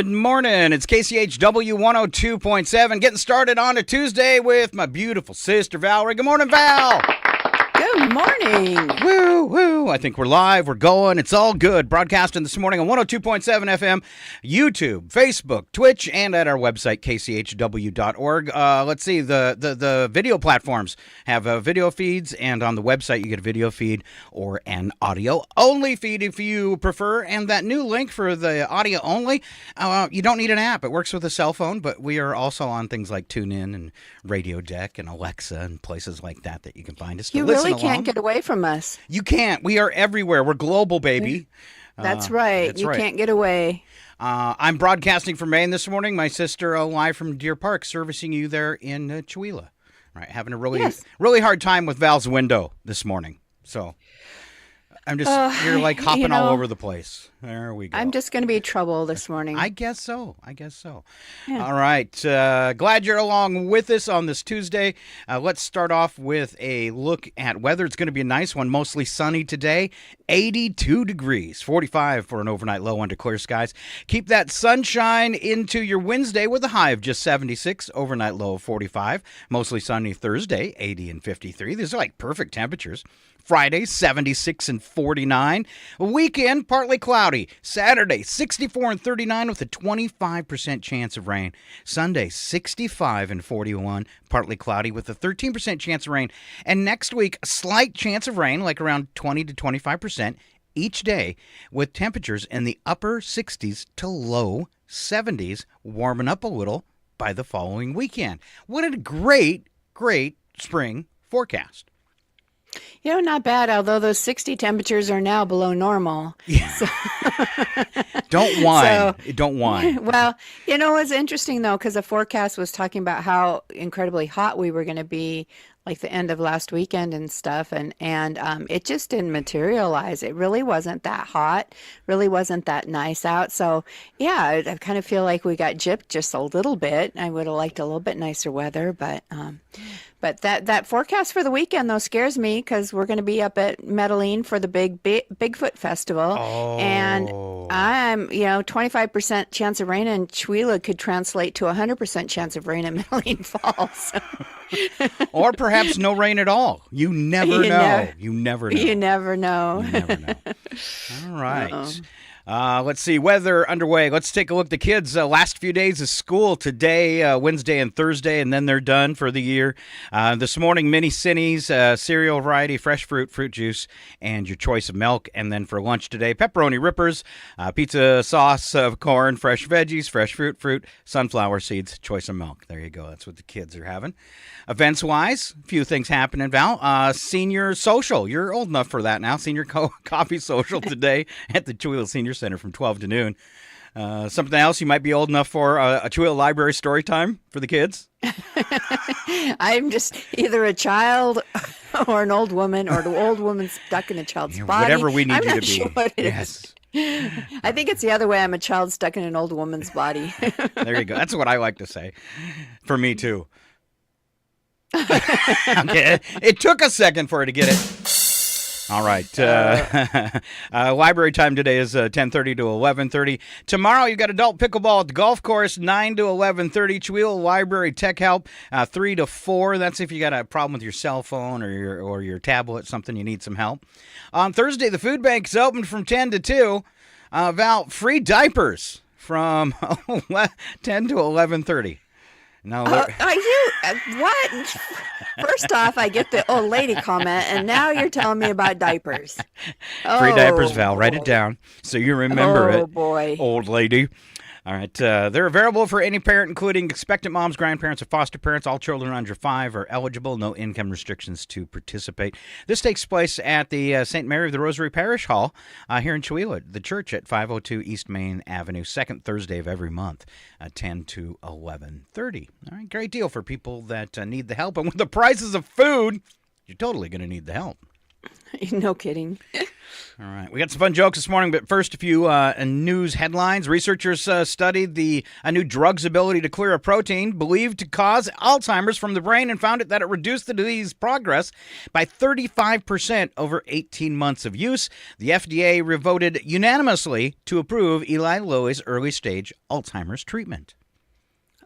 Good morning. It's KCHW 102.7. Getting started on a Tuesday with my beautiful sister, Valerie. Good morning, Val. Good morning. Woo, woo. I think we're live. We're going. It's all good. Broadcasting this morning on 102.7 FM, YouTube, Facebook, Twitch, and at our website, kchw.org. Let's see. The video platforms have video feeds, and on the website, you get a video feed or an audio-only feed if you prefer. And that new link for the audio-only, you don't need an app. It works with a cell phone, but we are also on things like TuneIn and Radio Deck and Alexa and places like that you can find us to listen along. You can't get away from us. You can't. We are everywhere. We're global, baby. That's right. You can't get away. I'm broadcasting from Maine this morning. My sister live from Deer Park, servicing you there in Chewelah. Right, having a really hard time with Val's window this morning. So I'm just you're like hopping all over the place. There we go. I'm just going to be trouble this morning. I guess so. Yeah. All right. Glad you're along with us on this Tuesday. Let's start off with a look at weather. It's going to be a nice one. Mostly sunny today. 82 degrees. 45 for an overnight low under clear skies. Keep that sunshine into your Wednesday with a high of just 76. Overnight low of 45. Mostly sunny Thursday. 80 and 53. These are like perfect temperatures. Friday, 76 and 49. Weekend, partly cloudy. Saturday, 64 and 39 with a 25% chance of rain. Sunday, 65 and 41, partly cloudy with a 13% chance of rain. And next week, a slight chance of rain, like around 20 to 25% each day, with temperatures in the upper 60s to low 70s, warming up a little by the following weekend. What a great spring forecast. Not bad, although those 60 temperatures are now below normal. Yeah. So. Don't whine. Don't whine. Well, it was interesting, though, because the forecast was talking about how incredibly hot we were going to be, like the end of last weekend and stuff, and it just didn't materialize. It really wasn't that hot, really wasn't that nice out. So, yeah, I kind of feel like we got gypped just a little bit. I would have liked a little bit nicer weather, but that forecast for the weekend, though, scares me because we're going to be up at Medellin for the Bigfoot Festival. Oh. And I'm, 25% chance of rain in Chewelah could translate to 100% chance of rain at Medellin Falls. Or perhaps no rain at all. You never know. You never know. You never know. All right. Let's see. Weather underway. Let's take a look at the kids. Last few days of school today, Wednesday and Thursday, and then they're done for the year. This morning, mini Cinnies, cereal variety, fresh fruit juice, and your choice of milk. And then for lunch today, pepperoni rippers, pizza sauce of corn, fresh veggies, fresh fruit, sunflower seeds, choice of milk. There you go. That's what the kids are having. Events-wise, a few things happening, Val. Senior social. You're old enough for that now. Senior coffee social today at the Chewelah Senior Center from 12 to noon. Something else you might be old enough for, a Chewelah Library story time for the kids? I'm just either a child or an old woman, or the old woman stuck in a child's body. Whatever we need you to be. Sure what it is. I think it's the other way. I'm a child stuck in an old woman's body. There you go. That's what I like to say. For me, too. Okay. It took a second for her to get it. All right. Library time today is 10:30 to 11:30. Tomorrow you've got adult pickleball at the golf course, 9 to 11:30. Chewelah Library Tech Help, 3 to 4. That's if you got a problem with your cell phone or your tablet, something you need some help. On Thursday, the food bank is open from 10 to 2. Val, free diapers from 10 to 11:30. No, are you what? First off, I get the old lady comment, and now you're telling me about diapers. Free diapers, Val. Write it down so you remember it. Oh, boy. Old lady. All right. They're available for any parent, including expectant moms, grandparents, or foster parents. All children under 5 are eligible. No income restrictions to participate. This takes place at the St. Mary of the Rosary Parish Hall here in Chewelah, the church at 502 East Main Avenue, second Thursday of every month, 10 to 11:30. All right. Great deal for people that need the help. And with the prices of food, you're totally going to need the help. No kidding. All right. We got some fun jokes this morning, but first, a few news headlines. Researchers studied a new drug's ability to clear a protein believed to cause Alzheimer's from the brain and found that it reduced the disease progress by 35% over 18 months of use. The FDA voted unanimously to approve Eli Lilly's early-stage Alzheimer's treatment.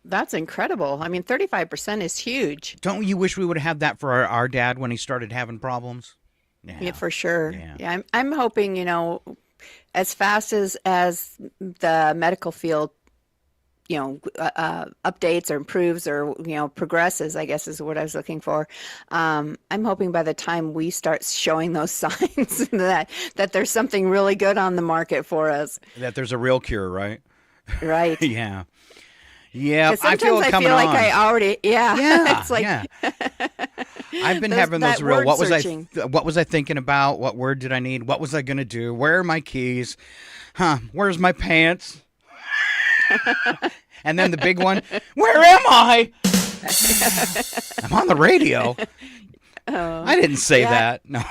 That's incredible. I mean, 35% is huge. Don't you wish we would have had that for our dad when he started having problems? Yeah, for sure. Yeah. Yeah, I'm hoping, as fast as the medical field, updates or improves or, progresses, I guess is what I was looking for. I'm hoping by the time we start showing those signs that there's something really good on the market for us. That there's a real cure, right? Right. Yeah. Yeah, I feel like I already, Yeah, it's like, yeah. I've been having those real. word What was searching. What was I thinking about? What word did I need? What was I gonna do? Where are my keys? Where's my pants? And then the big one. Where am I? I'm on the radio. I didn't say that. No.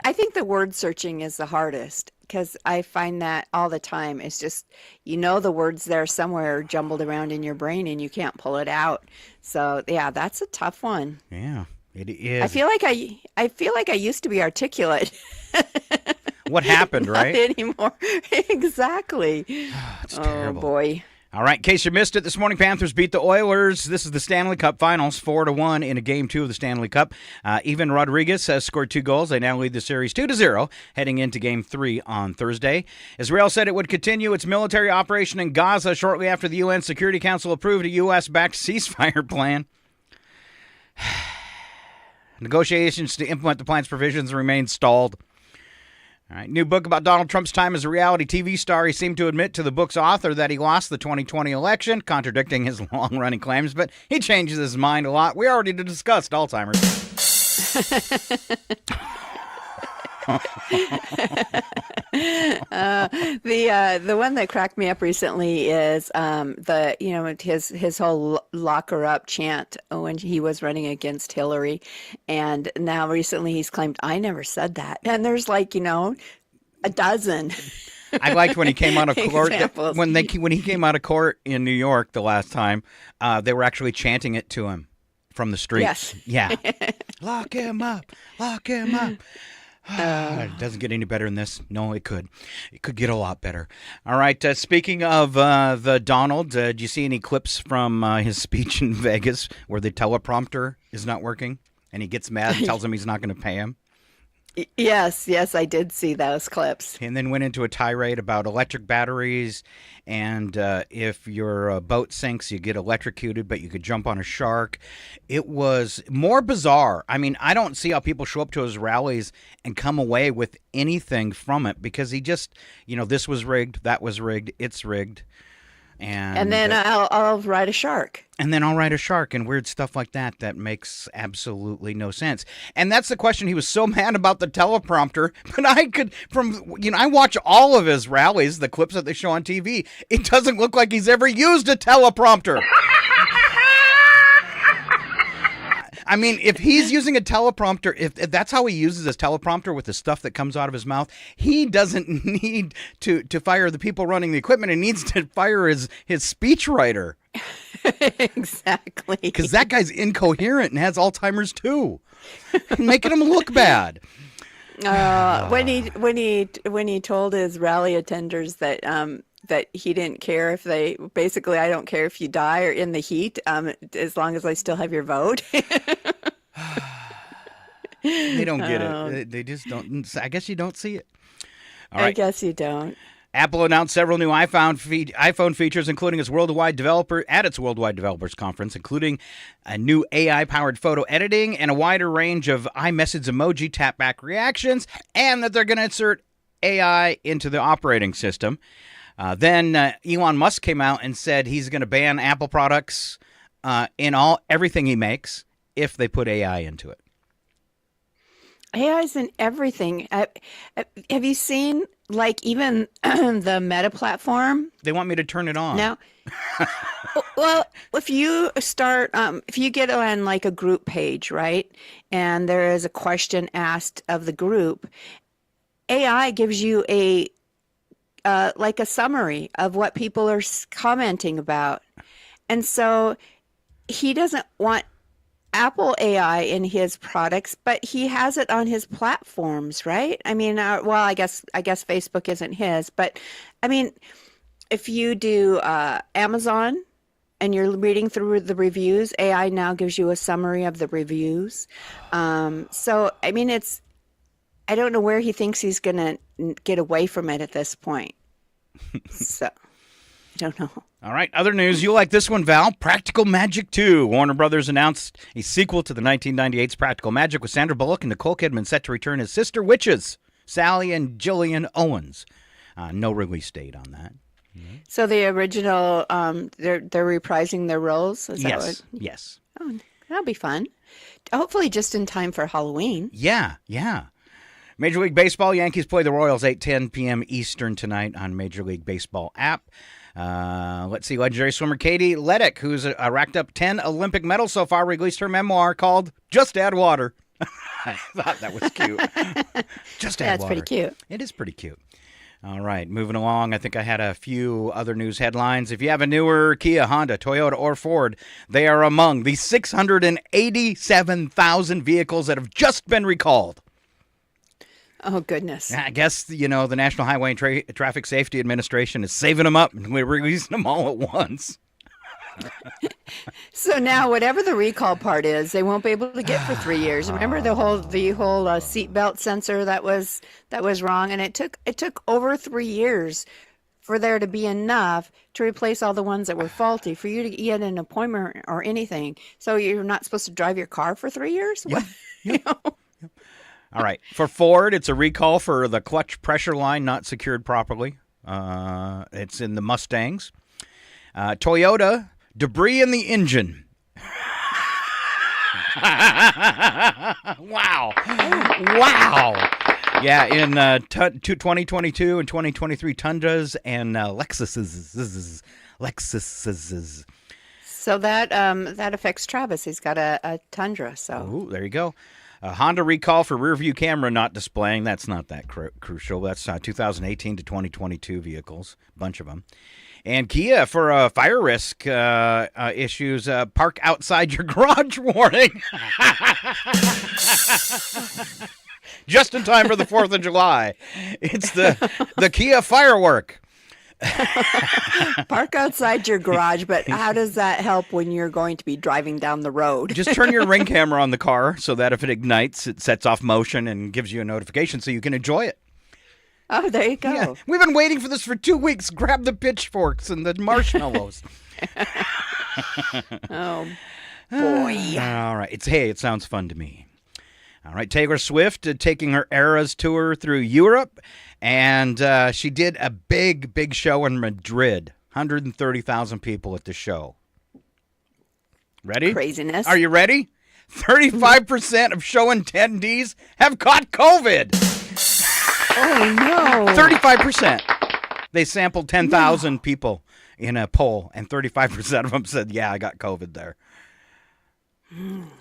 I think the word searching is the hardest because I find that all the time. It's just, the words there somewhere jumbled around in your brain and you can't pull it out. So yeah, that's a tough one. Yeah, it is. I feel like I used to be articulate. What happened, right? Not anymore. Exactly. It's terrible. Oh boy. All right, in case you missed it, this morning Panthers beat the Oilers. This is the Stanley Cup Finals, 4-1 in a Game 2 of the Stanley Cup. Evan Rodriguez has scored 2 goals. They now lead the series 2-0, heading into Game 3 on Thursday. Israel said it would continue its military operation in Gaza shortly after the UN Security Council approved a U.S.-backed ceasefire plan. Negotiations to implement the plan's provisions remain stalled. All right, new book about Donald Trump's time as a reality TV star. He seemed to admit to the book's author that he lost the 2020 election, contradicting his long-running claims, but he changes his mind a lot. We already discussed Alzheimer's. The one that cracked me up recently is his whole lock her up chant when he was running against Hillary, and now recently he's claimed I never said that, and there's a dozen. I liked when he came out of court. Examples. When he came out of court in New York the last time, they were actually chanting it to him from the streets. Yes. Yeah. Lock him up. Lock him up. It doesn't get any better than this. No, it could. It could get a lot better. All right. Speaking of the Donald, did you see any clips from his speech in Vegas where the teleprompter is not working and he gets mad and tells him he's not going to pay him? Yes, I did see those clips. And then went into a tirade about electric batteries and if your boat sinks, you get electrocuted, but you could jump on a shark. It was more bizarre. I mean, I don't see how people show up to his rallies and come away with anything from it because he just, this was rigged, that was rigged, it's rigged. And then I'll ride a shark. And then I'll ride a shark and weird stuff like that makes absolutely no sense. And that's the question. He was so mad about the teleprompter, but I watch all of his rallies, the clips that they show on TV. It doesn't look like he's ever used a teleprompter. I mean, if he's using a teleprompter, if that's how he uses his teleprompter with the stuff that comes out of his mouth, he doesn't need to fire the people running the equipment. He needs to fire his speechwriter. Exactly. Because that guy's incoherent and has Alzheimer's too, making him look bad. When he told his rally attenders that he didn't care if they basically, I don't care if you die or in the heat, as long as I still have your vote. They don't get it. They just don't. I guess you don't see it. All right. I guess you don't. Apple announced several new iPhone features, including its worldwide developers conference, including a new AI-powered photo editing and a wider range of iMessage emoji tap-back reactions, and that they're going to insert AI into the operating system. Then Elon Musk came out and said he's going to ban Apple products in everything he makes if they put AI into it. AI is in everything. Have you seen even the Meta platform? They want me to turn it on. Now, Well, if you get on like a group page, right, and there is a question asked of the group, AI gives you a like a summary of what people are commenting about. And so he doesn't want Apple AI in his products, but he has it on his platforms, right? I mean, well, I guess Facebook isn't his, but I mean, if you do Amazon and you're reading through the reviews, AI now gives you a summary of the reviews. So I mean, I don't know where he thinks he's gonna get away from it at this point. So I don't know. All right, other news. You like this one, Val? Practical Magic 2. Warner Brothers announced a sequel to the 1998's Practical Magic with Sandra Bullock and Nicole Kidman set to return as sister witches, Sally and Gillian Owens. No release date on that. So the original, they're reprising their roles. Is that Yes, what? yes. Oh, that'll be fun. Hopefully, just in time for Halloween. Yeah, yeah. Major League Baseball, Yankees play the Royals 8:10 p.m. Eastern tonight on Major League Baseball app. Let's see, legendary swimmer Katie Ledeck, who's racked up 10 Olympic medals so far, released her memoir called Just Add Water. I thought that was cute. Just add That's water. pretty cute. It is pretty cute. All right, moving along. I think I had a few other news headlines. If you have a newer Kia, Honda, Toyota, or Ford, they are among the 687,000 vehicles that have just been recalled. Oh, goodness. I guess, the National Highway and Traffic Safety Administration is saving them up, and we're releasing them all at once. So now, whatever the recall part is, they won't be able to get for 3 years. Remember the whole seatbelt sensor that was wrong, and it took over 3 years for there to be enough to replace all the ones that were faulty for you to get an appointment or anything. So you're not supposed to drive your car for 3 years? Yep. You Yep. know? All right. For Ford, it's a recall for the clutch pressure line not secured properly. It's in the Mustangs. Toyota, debris in the engine. Wow. Wow. Yeah, in 2022 and 2023 Tundras and Lexuses. So that affects Travis. He's got a Tundra. So Ooh, there you go. Honda recall for rear view camera not displaying. That's not that crucial. That's 2018 to 2022 vehicles, a bunch of them. And Kia for fire risk issues, park outside your garage warning. Just in time for the 4th of July. It's the Kia firework. park outside your garage, but how does that help when you're going to be driving down the road? Just turn your ring camera on the car so that if it ignites, it sets off motion and gives you a notification so you can enjoy it. Oh, there you go. Yeah, we've been waiting for this for 2 weeks. Grab the pitchforks and the marshmallows. Oh, boy. All right. It sounds fun to me. All right. Taylor Swift taking her Eras tour through Europe. And she did a big show in Madrid. 130,000 people at the show. Ready? Craziness. Are you ready? 35% of show attendees have caught COVID. Oh, no. 35%. They sampled 10,000 people in a poll, and 35% of them said, yeah, I got COVID there.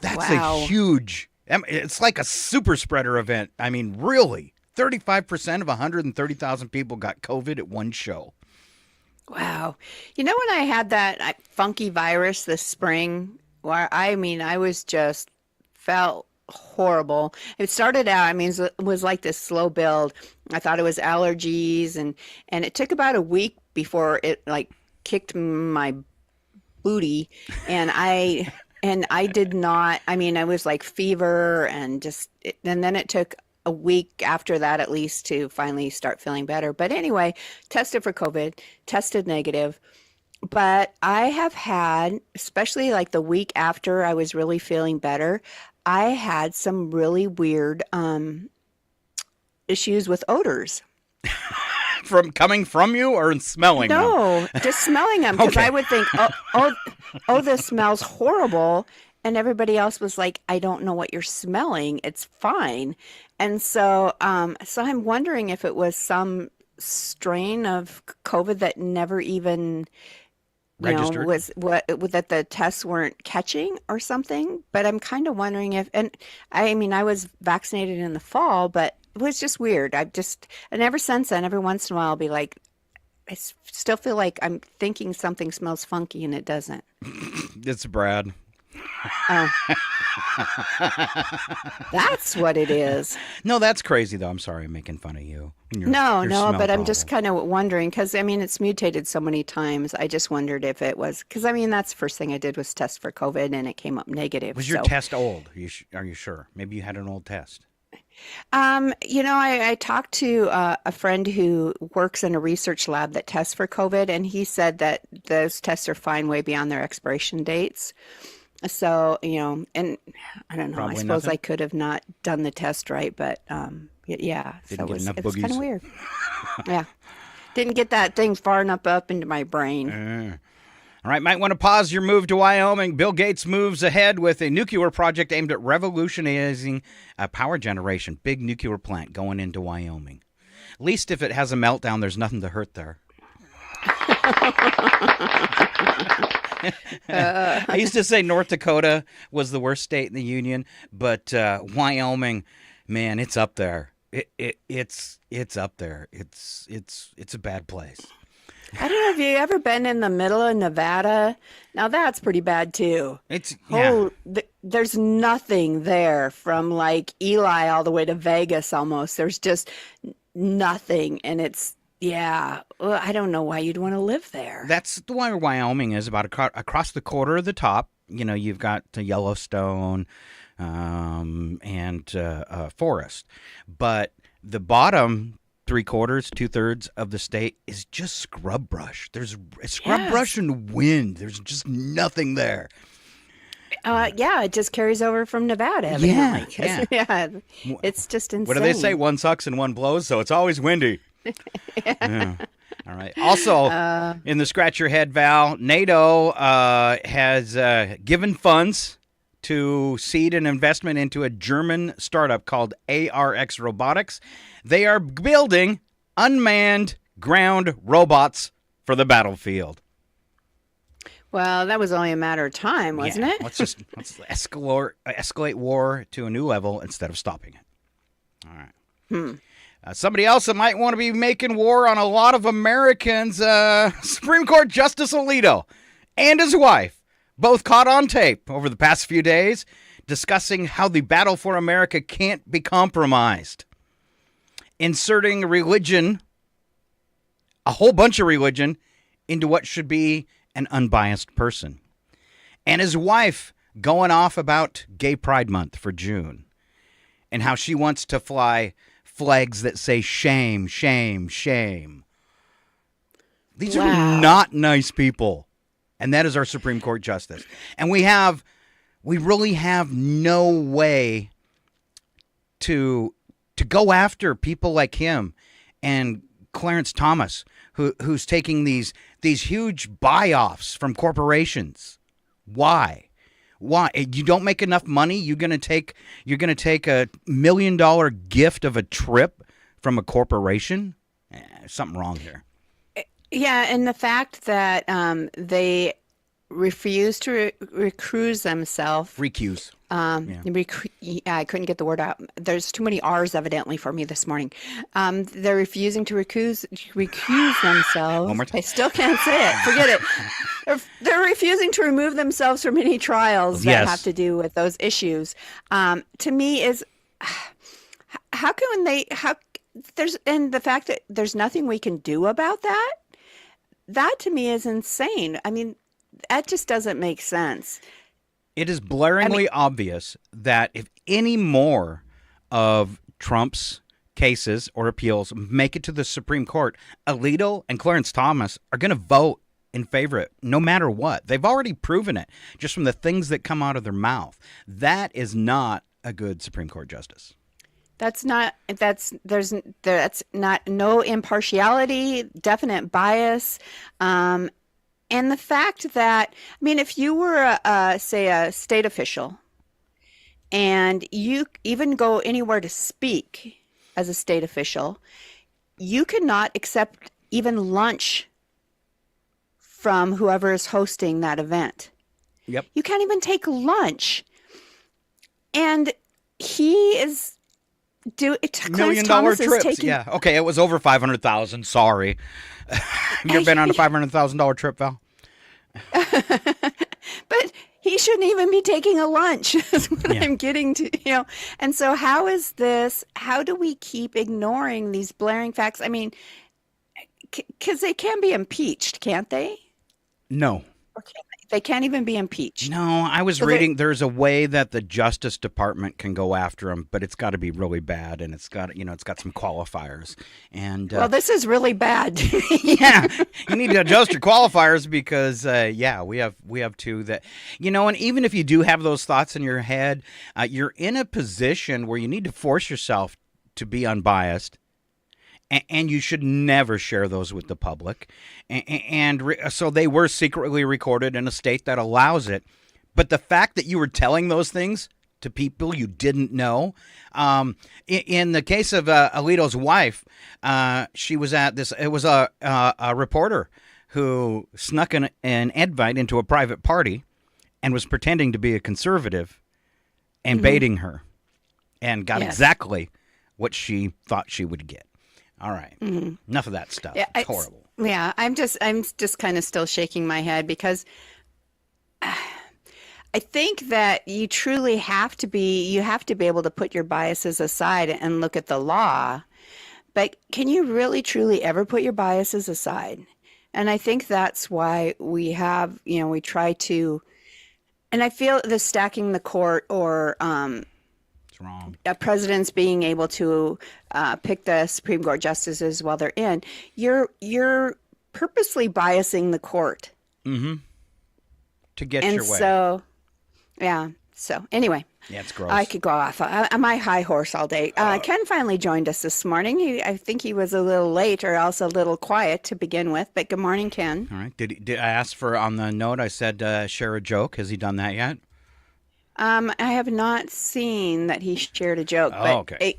That's a huge, it's like a super spreader event. I mean, really, 35% of 130,000 people got COVID at one show. Wow. You know when I had that funky virus this spring, where I was just felt horrible. It started out, it was like this slow build. I thought it was allergies and it took about a week before it like kicked my booty and I did not, I was like fever and then it took a week after that at least to finally start feeling better. But anyway, tested for COVID, tested negative. But I have had, especially like the week after I was really feeling better, I had some really weird issues with odors. From coming from you or smelling them? No, just smelling them because Okay. I would think, oh, this smells horrible. And everybody else was like, I don't know what you're smelling. It's fine. And so I'm wondering if it was some strain of COVID that never even registered. was that the tests weren't catching or something. But I'm kind of wondering if, and I mean, I was vaccinated in the fall, but it was just weird. And ever since then, every once in a while, I'll be like, still feel like I'm thinking something smells funky and it doesn't. It's Brad. Oh, that's what it is. No, that's crazy though. I'm sorry, I'm making fun of you. And No, your no, smell but I'm just problem. kind of wondering because I mean it's mutated so many times. I just wondered if it was because I mean that's the first thing I did was test for COVID and it came up negative. Was your So, test old? Are you sure? Maybe you had an old test. I talked to a friend who works in a research lab that tests for COVID, and he said that those tests are fine way beyond their expiration dates. So, and I don't know. I Probably suppose I nothing. could have not done the test right, but yeah. So Didn't get enough it was kind of boogies. weird. Yeah, didn't get that thing far enough up into my brain. All right, might want to pause your move to Wyoming. Bill Gates moves ahead with a nuclear project aimed at revolutionizing power generation. Big nuclear plant going into Wyoming. At least if it has a meltdown, there's nothing to hurt there. I used to say North Dakota was the worst state in the union, but Wyoming, man, it's up there. It's up there. It's a bad place. I don't know if you ever been in the middle of Nevada. Now that's pretty bad too. It's yeah. Oh, there's nothing there from like Eli all the way to Vegas almost. There's just nothing. And yeah, well, I don't know why you'd want to live there. That's the way Wyoming is about across the quarter of the top. You've got the Yellowstone and forest, but the bottom 3/4, 2/3 of the state is just scrub brush. There's scrub brush Yes. and wind. There's just nothing there. Yeah, it just carries over from Nevada, Yeah, evidently. 'Cause, yeah. yeah, it's just What do they say? insane. One sucks and one blows, so it's always windy. Yeah. All right. Also, in the scratch your head, Val, NATO has given funds to seed an investment into a German startup called ARX Robotics. They are building unmanned ground robots for the battlefield. Well, that was only a matter of time, wasn't Yeah, it? let's escalate war to a new level instead of stopping it. All right. Somebody else that might want to be making war on a lot of Americans, Supreme Court Justice Alito and his wife, both caught on tape over the past few days, discussing how the battle for America can't be compromised. Inserting religion, a whole bunch of religion, into what should be an unbiased person. And his wife going off about Gay Pride Month for June and how she wants to fly flags that say shame, shame, shame. These are Wow. not nice people. And that is our Supreme Court justice. And we really have no way to go after people like him and Clarence Thomas, who's taking these huge buy-offs from corporations. Why? Why? You don't make enough money, you're gonna take $1 million gift of a trip from a corporation? Something wrong here. Yeah, and the fact that they refuse to recuse themselves. Recuse. Yeah. Yeah, I couldn't get the word out. There's too many R's evidently for me this morning. They're refusing to recuse themselves. One more time. I still can't say it. Forget it. They're refusing to remove themselves from any trials that Yes. have to do with those issues. To me is how can they how there's and the fact that there's nothing we can do about that, that to me is insane. I mean, that just doesn't make sense. It is I mean, blaringly obvious that if any more of Trump's cases or appeals make it to the Supreme Court, Alito and Clarence Thomas are going to vote in favor of it no matter what. They've already proven it just from the things that come out of their mouth. That is not a good Supreme Court justice. that's not no impartiality, definite bias. And the fact that, I mean, if you were say a state official and you even go anywhere to speak as a state official, you cannot accept even lunch from whoever is hosting that event. Yep. You can't even take lunch. And he is $1 Clarence million Thomas is trips. taking. Yeah. Okay. It was over 500,000. Sorry. Have you ever been on a $500,000 trip, Val? But he shouldn't even be taking a lunch, is what Yeah. I'm getting to. And so how do we keep ignoring these blaring facts? I mean, because they can be impeached, can't they? No. Or can't they? They can't even be impeached. No, I was So reading there's a way that the Justice Department can go after him, but it's got to be really bad, and it's got some qualifiers. And Well, this is really bad. yeah, you need to adjust your qualifiers because we have two that and even if you do have those thoughts in your head, you're in a position where you need to force yourself to be unbiased. And you should never share those with the public. So they were secretly recorded in a state that allows it. But the fact that you were telling those things to people you didn't know, in the case of Alito's wife, she was at this. It was a reporter who snuck an invite into a private party and was pretending to be a conservative and baiting her, and got exactly what she thought she would get. All right. Enough of that stuff. Yeah, it's horrible. Yeah, I'm just kind of still shaking my head because I think that you have to be able to put your biases aside and look at the law. But can you really truly ever put your biases aside? And I think that's why we have, we try to, and I feel the stacking the court or It's wrong. presidents being able to pick the Supreme Court justices while they're in, you're purposely biasing the court. Mm-hmm. To get And your way. so, yeah. So anyway, Yeah, it's gross. I could go off on my high horse all day. Ken finally joined us this morning. I think he was a little late or else a little quiet to begin with. But good morning, Ken. All right. Did I ask for on the note? I said share a joke. Has he done that yet? I have not seen that he shared a joke, Oh, but okay.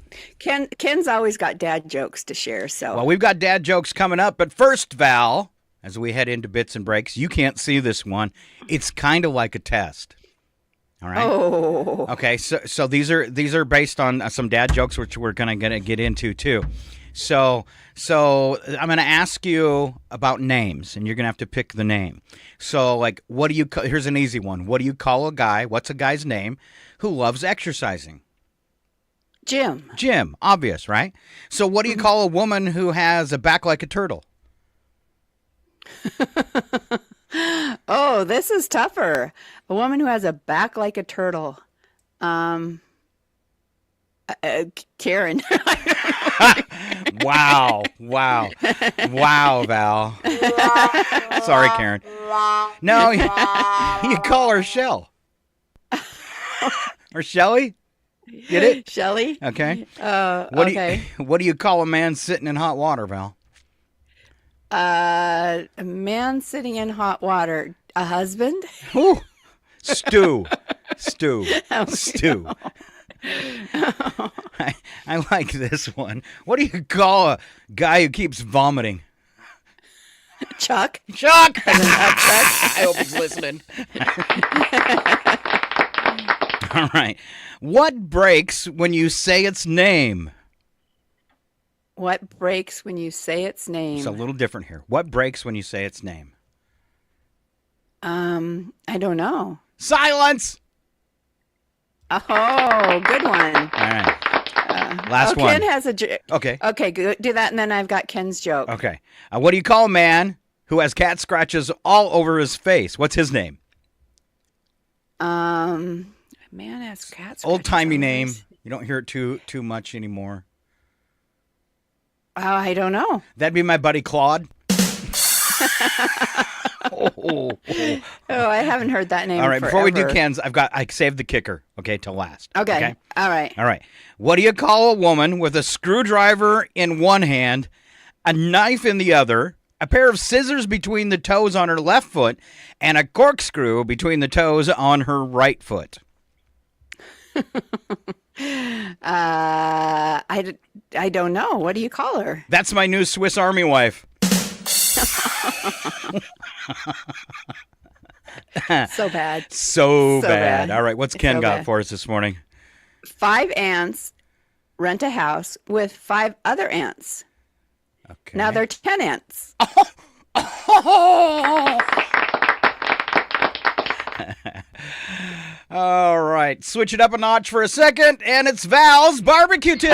Ken's always got dad jokes to share. So Well, we've got dad jokes coming up, but first, Val, as we head into bits and breaks, you can't see this one. It's kind of like a test. All right. Oh. Okay. So these are based on some dad jokes, which we're gonna get into too. So I'm going to ask you about names, and you're going to have to pick the name. So, like, what do you call? Here's an easy one. What do you call a guy? What's a guy's name who loves exercising? Jim. Jim. Obvious, right? So, what do you call a woman who has a back like a turtle? Oh, this is tougher. A woman who has a back like a turtle. Karen. Wow, Val. Sorry, Karen. No, you call her Shell. Or Shelly? Get it? Shelley? Okay. Okay. What do you call a man sitting in hot water, Val? A man sitting in hot water. A husband? Ooh. Stew. Oh, Stew. I like this one. What do you call a guy who keeps vomiting? Chuck? Chuck! As in up Chuck? I hope he's listening. All right. What breaks when you say its name? What breaks when you say its name? It's a little different here. What breaks when you say its name? I don't know. Silence! Oh, good one. All right. Last one. Ken has a joke. Okay. Okay, good. Do that, and then I've got Ken's joke. Okay. What do you call a man who has cat scratches all over his face? What's his name? Man has cats. Old-timey name. You don't hear it too much anymore. Oh, I don't know. That'd be my buddy Claude. Oh, I haven't heard that name. all right, before we do forever. Ken's, I saved the kicker, okay, till last. Okay. All right. All right. What do you call a woman with a screwdriver in one hand, a knife in the other, a pair of scissors between the toes on her left foot, and a corkscrew between the toes on her right foot? I don't know. What do you call her? That's my new Swiss Army wife. So bad. So So bad. bad. All right, what's Ken So got bad. for us this morning? 5 ants rent a house with 5 other ants. Okay. Now they're 10 ants. All right, switch it up a notch for a second, and it's Val's barbecue tip.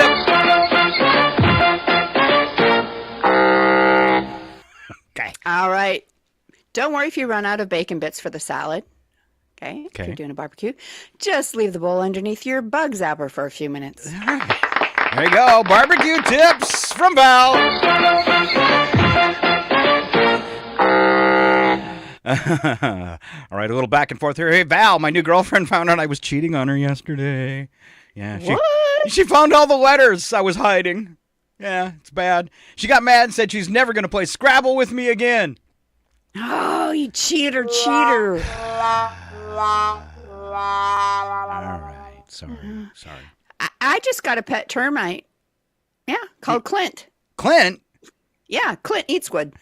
Okay. All right. Don't worry if you run out of bacon bits for the salad. Okay. If Okay. you're doing a barbecue, just leave the bowl underneath your bug zapper for a few minutes. All right. There you go. Barbecue tips from Val. All right, a little back and forth here. Hey, Val, my new girlfriend found out I was cheating on her yesterday. Yeah, What? she found all the letters I was hiding. Yeah, it's bad. She got mad and said she's never going to play Scrabble with me again. Oh, you cheater. All right, sorry. I just got a pet termite. Yeah, called Clint. Clint? Yeah, Clint Eastwood.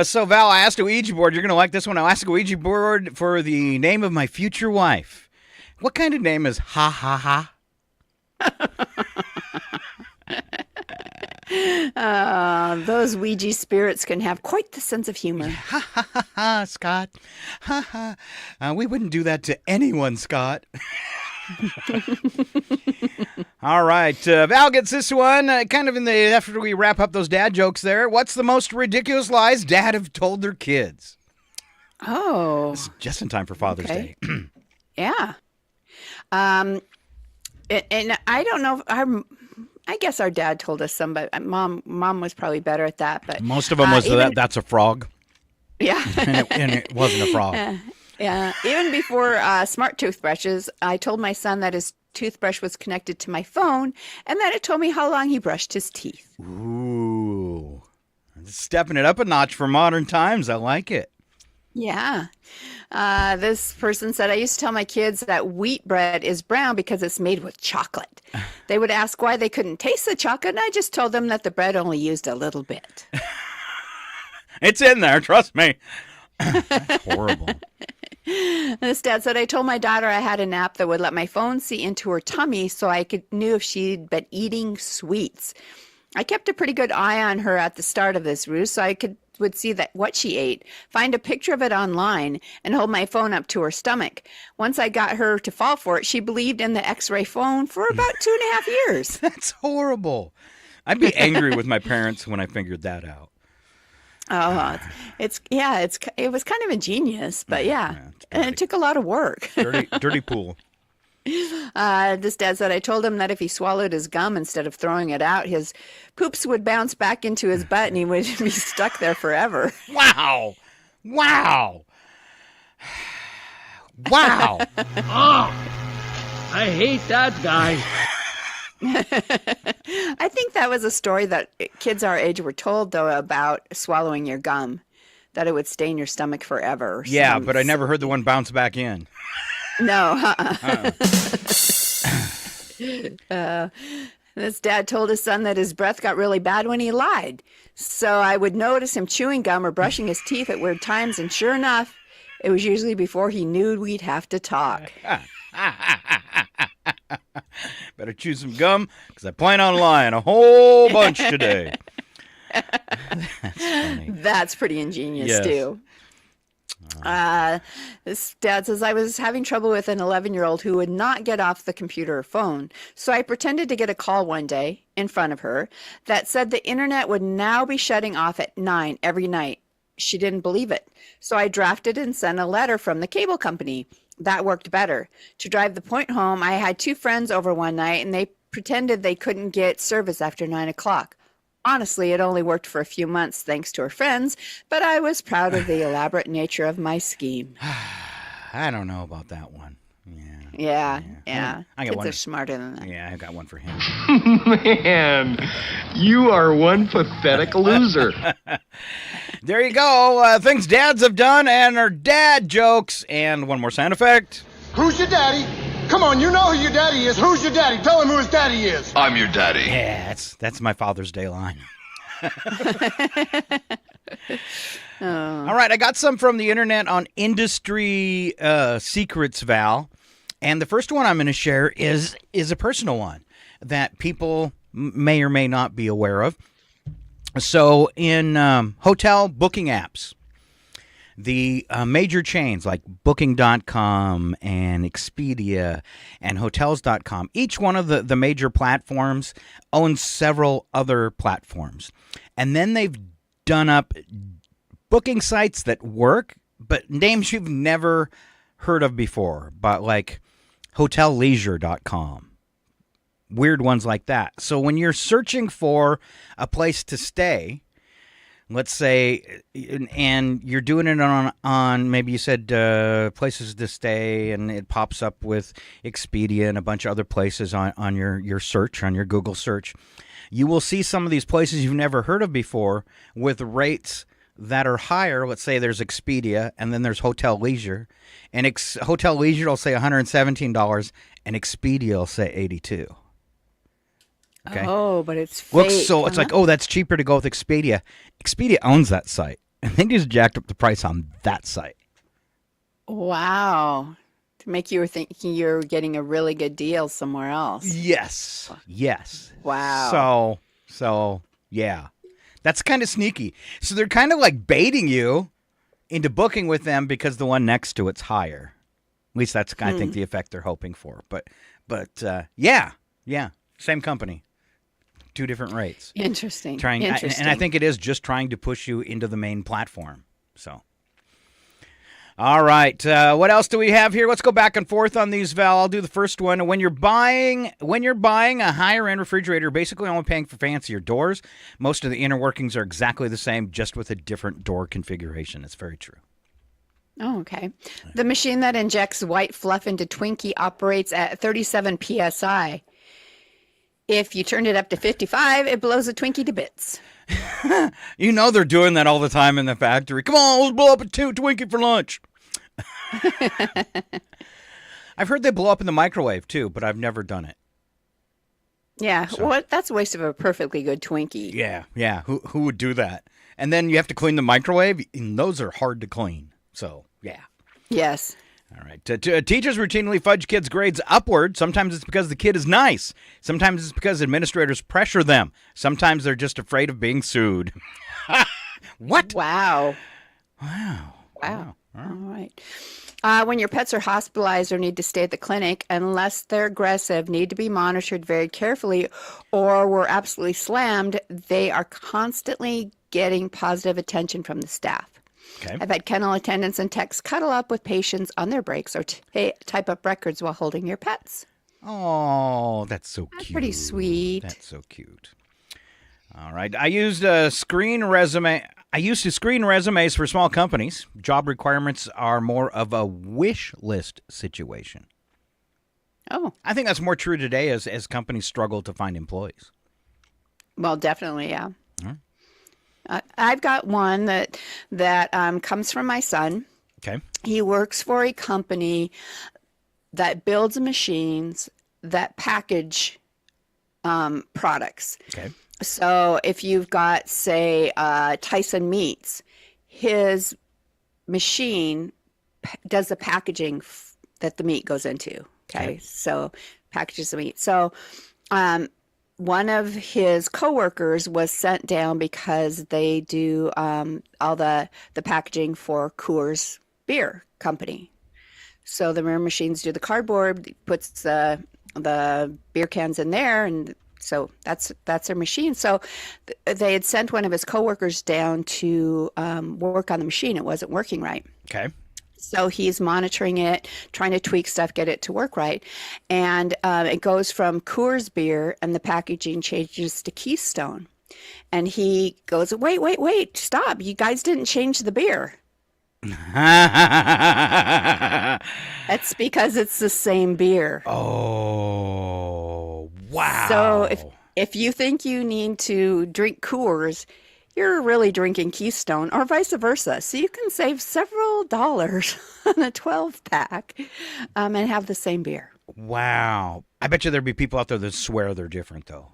So, Val, I asked a Ouija board. You're going to like this one. I asked a Ouija board for the name of my future wife. What kind of name is Ha Ha Ha? Those Ouija spirits can have quite the sense of humor. Ha ha ha ha, Scott. Ha ha. We wouldn't do that to anyone, Scott. All right. Val gets this one. Kind of in the after we wrap up those dad jokes there. What's the most ridiculous lies dad have told their kids? Oh, Just in time for Father's okay. Day. Yeah. And I don't know. I guess our dad told us some, but mom was probably better at that. But Most of them was even, that's a frog. Yeah. and it wasn't a frog. Yeah. Even before smart toothbrushes, I told my son that his toothbrush was connected to my phone, and that it told me how long he brushed his teeth. Ooh. Stepping it up a notch for modern times. I like it. Yeah. This person said, I used to tell my kids that wheat bread is brown because it's made with chocolate. They would ask why they couldn't taste the chocolate, and I just told them that the bread only used a little bit. It's in there, trust me. That's horrible. This dad said, I told my daughter I had an app that would let my phone see into her tummy so I knew if she'd been eating sweets. I kept a pretty good eye on her at the start of this ruse so I would see that what she ate, find a picture of it online, and hold my phone up to her stomach. Once I got her to fall for it, she believed in the X-ray phone for about 2.5 years. That's horrible. I'd be angry with my parents when I figured that out. Oh, it was kind of ingenious, but yeah, and it took a lot of work. Dirty pool. This dad said, I told him that if he swallowed his gum instead of throwing it out, his poops would bounce back into his butt and he would be stuck there forever. Wow. Wow. I hate that guy. I think that was a story that kids our age were told, though, about swallowing your gum, that it would stain your stomach forever. Yeah, but I never heard the one bounce back in. No. This dad told his son that his breath got really bad when he lied. So I would notice him chewing gum or brushing his teeth at weird times, and sure enough, it was usually before he knew we'd have to talk. Better chew some gum, because I plan on lying a whole bunch today. That's funny. That's pretty ingenious, Yes. too. This dad says, I was having trouble with an 11-year-old who would not get off the computer or phone. So I pretended to get a call one day in front of her that said the internet would now be shutting off at 9 every night. She didn't believe it. So I drafted and sent a letter from the cable company. That worked better. To drive the point home, I had 2 friends over one night and they pretended they couldn't get service after 9 o'clock. Honestly, it only worked for a few months thanks to her friends, but I was proud of the elaborate nature of my scheme. I don't know about that one. Yeah. I got Kids one. are smarter than that. Yeah, I got one for him. Man, you are one pathetic loser. There you go. Things dads have done and our dad jokes. And one more sound effect. Who's your daddy? Come on, you know who your daddy is. Who's your daddy? Tell him who his daddy is. I'm your daddy. Yeah, that's my Father's Day line. All right, I got some from the internet on industry secrets, Val. And the first one I'm going to share is a personal one that people may or may not be aware of. So in hotel booking apps, the major chains like Booking.com and Expedia and Hotels.com, each one of the major platforms owns several other platforms. And then they've done up booking sites that work, but names you've never heard of before, but like HotelLeisure.com. Weird ones like that. So when you're searching for a place to stay, let's say, and you're doing it on maybe you said places to stay, and it pops up with Expedia and a bunch of other places on your search, on your Google search, you will see some of these places you've never heard of before with rates that are higher. Let's say there's Expedia, and then there's Hotel Leisure, and Hotel Leisure will say $117, and Expedia will say $82. Okay. Oh, but it's fake. It's like, oh, that's cheaper to go with Expedia. Expedia owns that site, and they just jacked up the price on that site. Wow. To make you thinking you're getting a really good deal somewhere else. Yes. Wow. So yeah, that's kind of sneaky. So they're kind of like baiting you into booking with them because the one next to it's higher. At least that's I think the effect they're hoping for. But yeah, same company. Two different rates. Interesting. And I think it is just trying to push you into the main platform. So, all right. What else do we have here? Let's go back and forth on these, Val. I'll do the first one. When you're buying a higher end refrigerator, you're basically only paying for fancier doors. Most of the inner workings are exactly the same, just with a different door configuration. It's very true. Oh, okay. The machine that injects white fluff into Twinkie operates at 37 psi. If you turn it up to 55, it blows a Twinkie to bits. You know they're doing that all the time in the factory. Come on, let's blow up a Twinkie for lunch. I've heard they blow up in the microwave too, but I've never done it. Yeah, well, that's a waste of a perfectly good Twinkie. Yeah. Who would do that? And then you have to clean the microwave, and those are hard to clean. So, yeah. Yes. All right. Teachers routinely fudge kids' grades upward. Sometimes it's because the kid is nice. Sometimes it's because administrators pressure them. Sometimes they're just afraid of being sued. What? Wow. Wow. All right. When your pets are hospitalized or need to stay at the clinic, unless they're aggressive, need to be monitored very carefully, or were absolutely slammed, they are constantly getting positive attention from the staff. Okay. I've had kennel attendants and techs cuddle up with patients on their breaks or type up records while holding your pets. Oh, that's so cute. That's pretty sweet. That's so cute. All right. I used to screen resumes for small companies. Job requirements are more of a wish list situation. Oh. I think that's more true today as companies struggle to find employees. Well, definitely, yeah. I've got one that comes from my son. Okay. He works for a company that builds machines that package products. Okay. So if you've got, say, Tyson Meats, his machine does the packaging that the meat goes into. Okay. So packages the meat. So one of his coworkers was sent down because they do all the packaging for Coors Beer Company. So the mirror machines do the cardboard, puts the beer cans in there, and so that's their machine. So they had sent one of his coworkers down to work on the machine. It wasn't working right. Okay. So he's monitoring it, trying to tweak stuff, get it to work right. And it goes from Coors beer and the packaging changes to Keystone. And he goes, wait, stop. You guys didn't change the beer. That's because it's the same beer. Oh, wow. So if you think you need to drink Coors, you're really drinking Keystone or vice versa. So you can save several dollars on a 12-pack and have the same beer. Wow. I bet you there'd be people out there that swear they're different, though.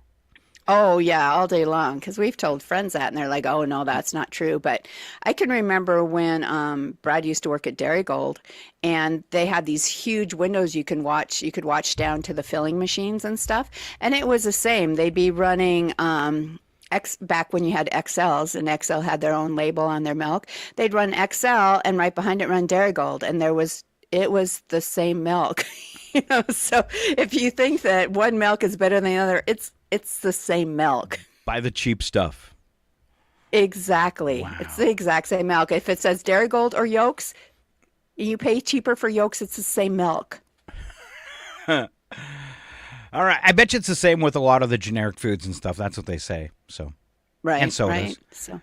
Oh, yeah, all day long. Because we've told friends that, and they're like, oh, no, that's not true. But I can remember when Brad used to work at Dairy Gold, and they had these huge windows you can watch. You could watch down to the filling machines and stuff. And it was the same. They'd be running back when you had XLs, and XL had their own label on their milk. They'd run XL, and right behind it run Dairy Gold, and it was the same milk. So if you think that one milk is better than the other, it's the same milk. Buy the cheap stuff. Exactly. Wow. It's the exact same milk. If it says Dairy Gold or yolks, you pay cheaper for yolks. It's the same milk. All right. I bet you it's the same with a lot of the generic foods and stuff. That's what they say. So, Right. and sodas. Right. So.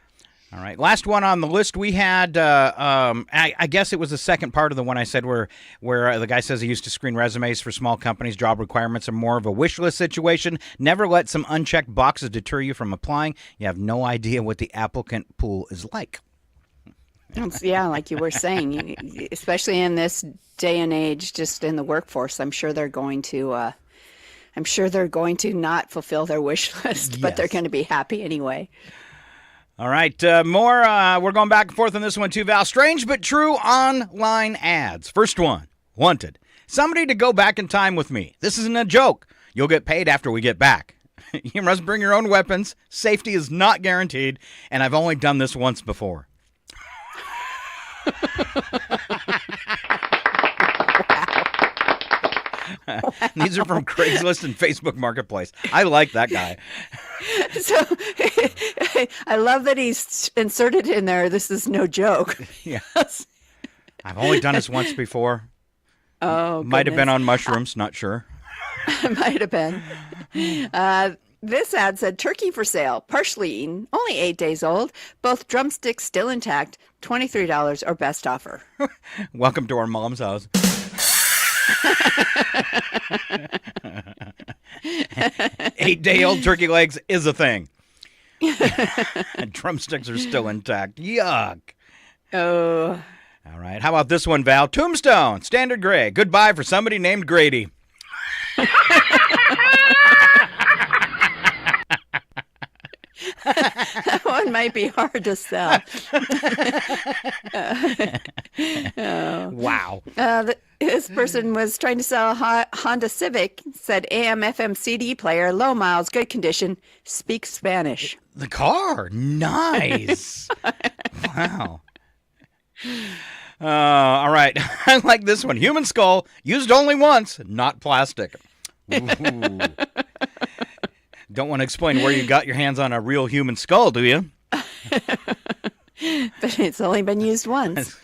All right. Last one on the list we had, I guess it was the second part of the one I said where the guy says he used to screen resumes for small companies. Job requirements are more of a wish list situation. Never let some unchecked boxes deter you from applying. You have no idea what the applicant pool is like. Yeah, like you were saying, especially in this day and age, just in the workforce, I'm sure they're going to not fulfill their wish list, but they're Yes. going to be happy anyway. All right, more. We're going back and forth on this one too, Val. Strange but true online ads. First one, wanted. Somebody to go back in time with me. This isn't a joke. You'll get paid after we get back. You must bring your own weapons. Safety is not guaranteed, and I've only done this once before. These are from Craigslist and Facebook Marketplace. I like that guy. So I love that he's inserted in there. This is no joke. Yeah. I've only done this once before. Oh, Might have been goodness. on mushrooms, not sure. Might have been. This ad said turkey for sale, partially eaten, only 8 days old, both drumsticks still intact, $23 or best offer. Welcome to our mom's house. 8-day-old turkey legs is a thing. Drumsticks are still intact. Yuck. Oh, All right. How about this one, Val? Tombstone, standard gray. Goodbye for somebody named Grady. that one might be hard to sell. Wow. This person was trying to sell a Honda Civic, said AM FM CD player, low miles, good condition, speaks Spanish. The car. Nice. Wow. All right. I like this one. Human skull, used only once, not plastic. Ooh. Don't want to explain where you got your hands on a real human skull, do you? But it's only been used once.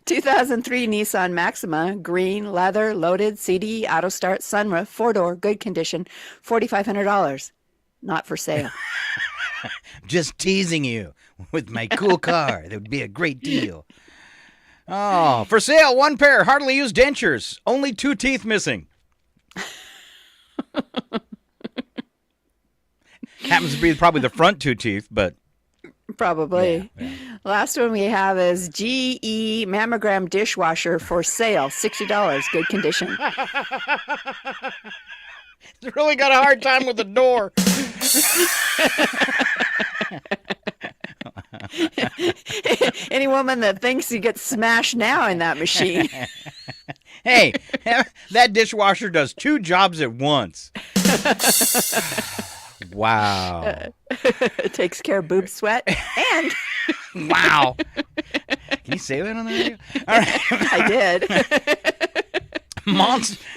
2003 Nissan Maxima, green, leather, loaded, CD, auto start, sunroof, 4-door, good condition, $4,500. Not for sale. Just teasing you with my cool car. That would be a great deal. Oh, for sale, one pair, hardly used dentures, only 2 teeth missing. Happens to be probably the front 2 teeth, but Probably. Yeah. Last one we have is GE mammogram dishwasher for sale, $60, good condition. it's really got a hard time with the door. Any woman that thinks you get smashed now in that machine. Hey, that dishwasher does 2 jobs at once. Wow. It takes care of boob sweat and Wow. Can you say that on the radio? All right. I did.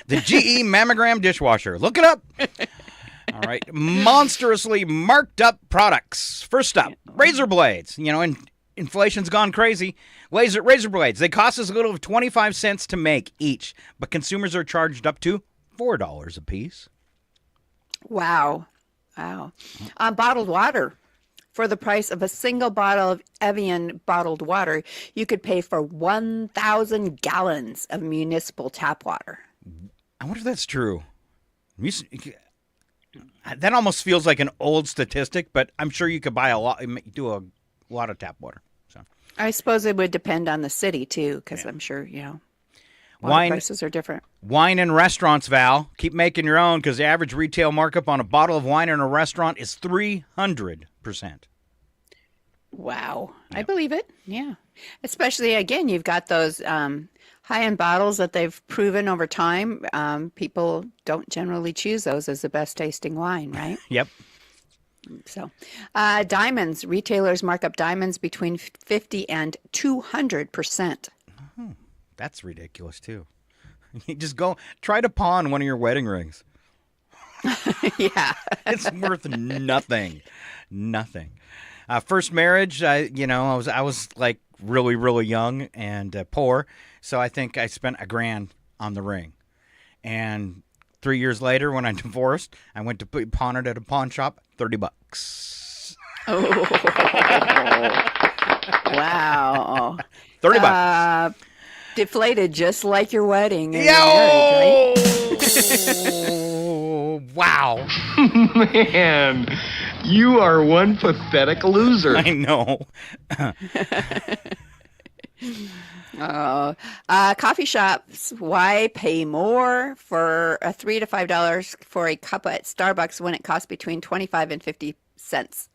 The GE mammogram dishwasher. Look it up. All right. Monstrously marked up products. First up, razor blades. You know, inflation's gone crazy. Razor blades. They cost as little as 25 cents to make each, but consumers are charged up to $4 a piece. Wow. Bottled water. For the price of a single bottle of Evian bottled water, you could pay for 1,000 gallons of municipal tap water. I wonder if that's true. That almost feels like an old statistic, but I'm sure you could buy do a lot of tap water. So I suppose it would depend on the city too, because I'm sure water wine prices are different. wine in restaurants, Val. Keep making your own because the average retail markup on a bottle of wine in a restaurant is 300%. Wow. I believe it. Yeah. Especially, again, you've got those high-end bottles that they've proven over time. People don't generally choose those as the best tasting wine, right? Yep. So, diamonds. Retailers mark up diamonds between 50 and 200%. That's ridiculous, too. You just try to pawn one of your wedding rings. Yeah. It's worth nothing. Nothing. First marriage, I was like really, really young and poor, so I think I spent $1,000 on the ring. And 3 years later, when I divorced, I went to pawn it at a pawn shop, $30. Oh. Wow. $30. Deflated just like your wedding. And Yo! your marriage, right? Wow. Man, you are one pathetic loser. I know. Coffee shops, why pay more for a $3 to $5 for a cup at Starbucks when it costs between 25 and 50 cents?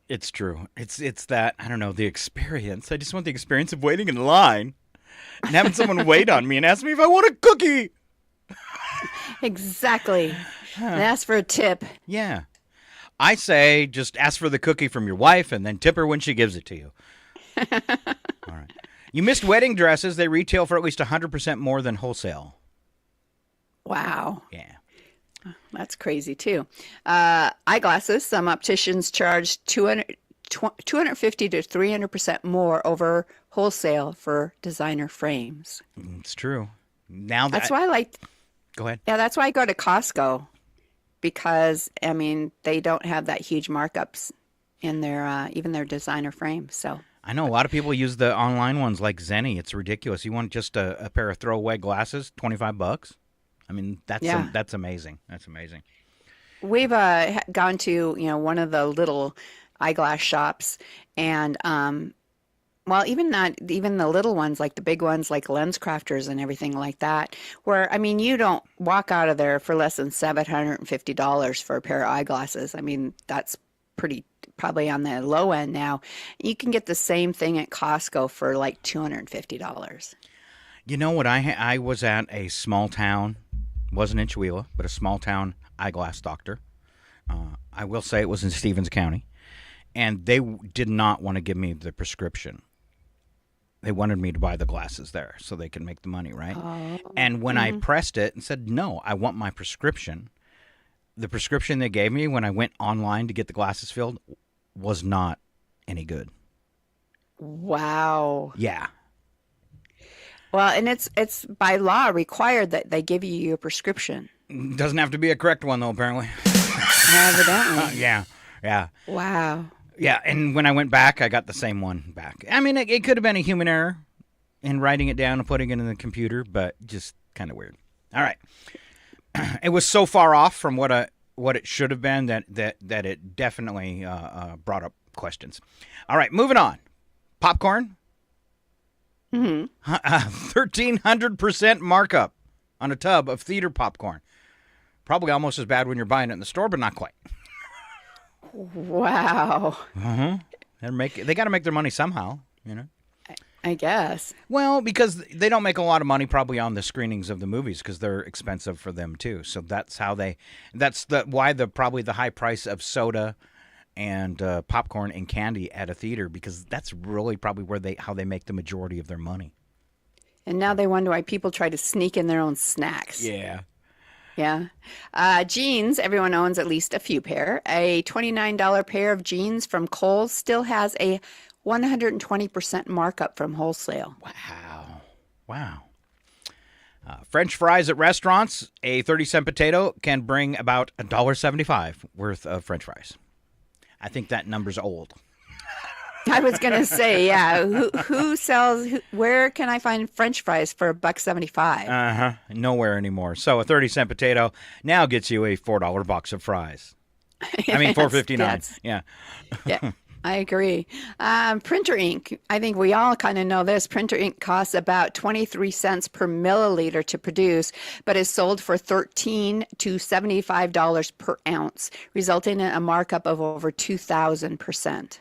It's true. It's that, I don't know, the experience. I just want the experience of waiting in line and having someone wait on me and ask me if I want a cookie. Exactly. And ask for a tip. Yeah. I say just ask for the cookie from your wife and then tip her when she gives it to you. All right. You missed wedding dresses. They retail for at least 100% more than wholesale. Wow. Yeah. That's crazy too. Eyeglasses, some opticians charge 250 to 300% more over wholesale for designer frames. It's true. Now That's why I like. Go ahead. Yeah, that's why I go to Costco because I mean they don't have that huge markups in their even their designer frames. So I know a lot of people use the online ones like Zenni. It's ridiculous. You want just a pair of throwaway glasses, $25. I mean, that's amazing. That's amazing. we've gone to one of the little eyeglass shops, and well, even not even the little ones, like the big ones, like Lens Crafters and everything like that, where, I mean, you don't walk out of there for less than $750 for a pair of eyeglasses. I mean, that's probably on the low end now. You can get the same thing at Costco for like $250. You know what? I was at a small town, wasn't in Chihuahua, but a small town eyeglass doctor. I will say it was in Stevens County, and they did not want to give me the prescription. They wanted me to buy the glasses there so they could make the money, right? Oh. And when I pressed it and said, no, I want my prescription, the prescription they gave me when I went online to get the glasses filled was not any good. Wow. Yeah. Well, and it's by law required that they give you your prescription. Doesn't have to be a correct one, though, apparently. Evidently. Yeah. Wow. Yeah, and when I went back, I got the same one back. I mean, it could have been a human error in writing it down and putting it in the computer, but just kind of weird. All right. It was so far off from what it should have been that it definitely brought up questions. All right, moving on. Popcorn. 1,300% markup on a tub of theater popcorn. Probably almost as bad when you're buying it in the store, but not quite. Wow. They got to make their money somehow, I guess. Well, because they don't make a lot of money probably on the screenings of the movies because they're expensive for them too. So that's why probably the high price of soda and popcorn and candy at a theater, because that's really probably how they make the majority of their money. And now they wonder why people try to sneak in their own snacks. Yeah. Yeah. Jeans, everyone owns at least a few pair. A $29 pair of jeans from Kohl's still has a 120% markup from wholesale. Wow. French fries at restaurants, a 30-cent potato can bring about $1.75 worth of French fries. I think that number's old. I was gonna say, yeah. Who sells? Where can I find French fries for $1.75? Uh-huh. Nowhere anymore. So a 30-cent potato now gets you a $4 box of fries. I mean, $4.59. Yeah. Yeah, I agree. Printer ink. I think we all kind of know this. Printer ink costs about 23 cents per milliliter to produce, but is sold for $13 to $75 per ounce, resulting in a markup of over 2,000%.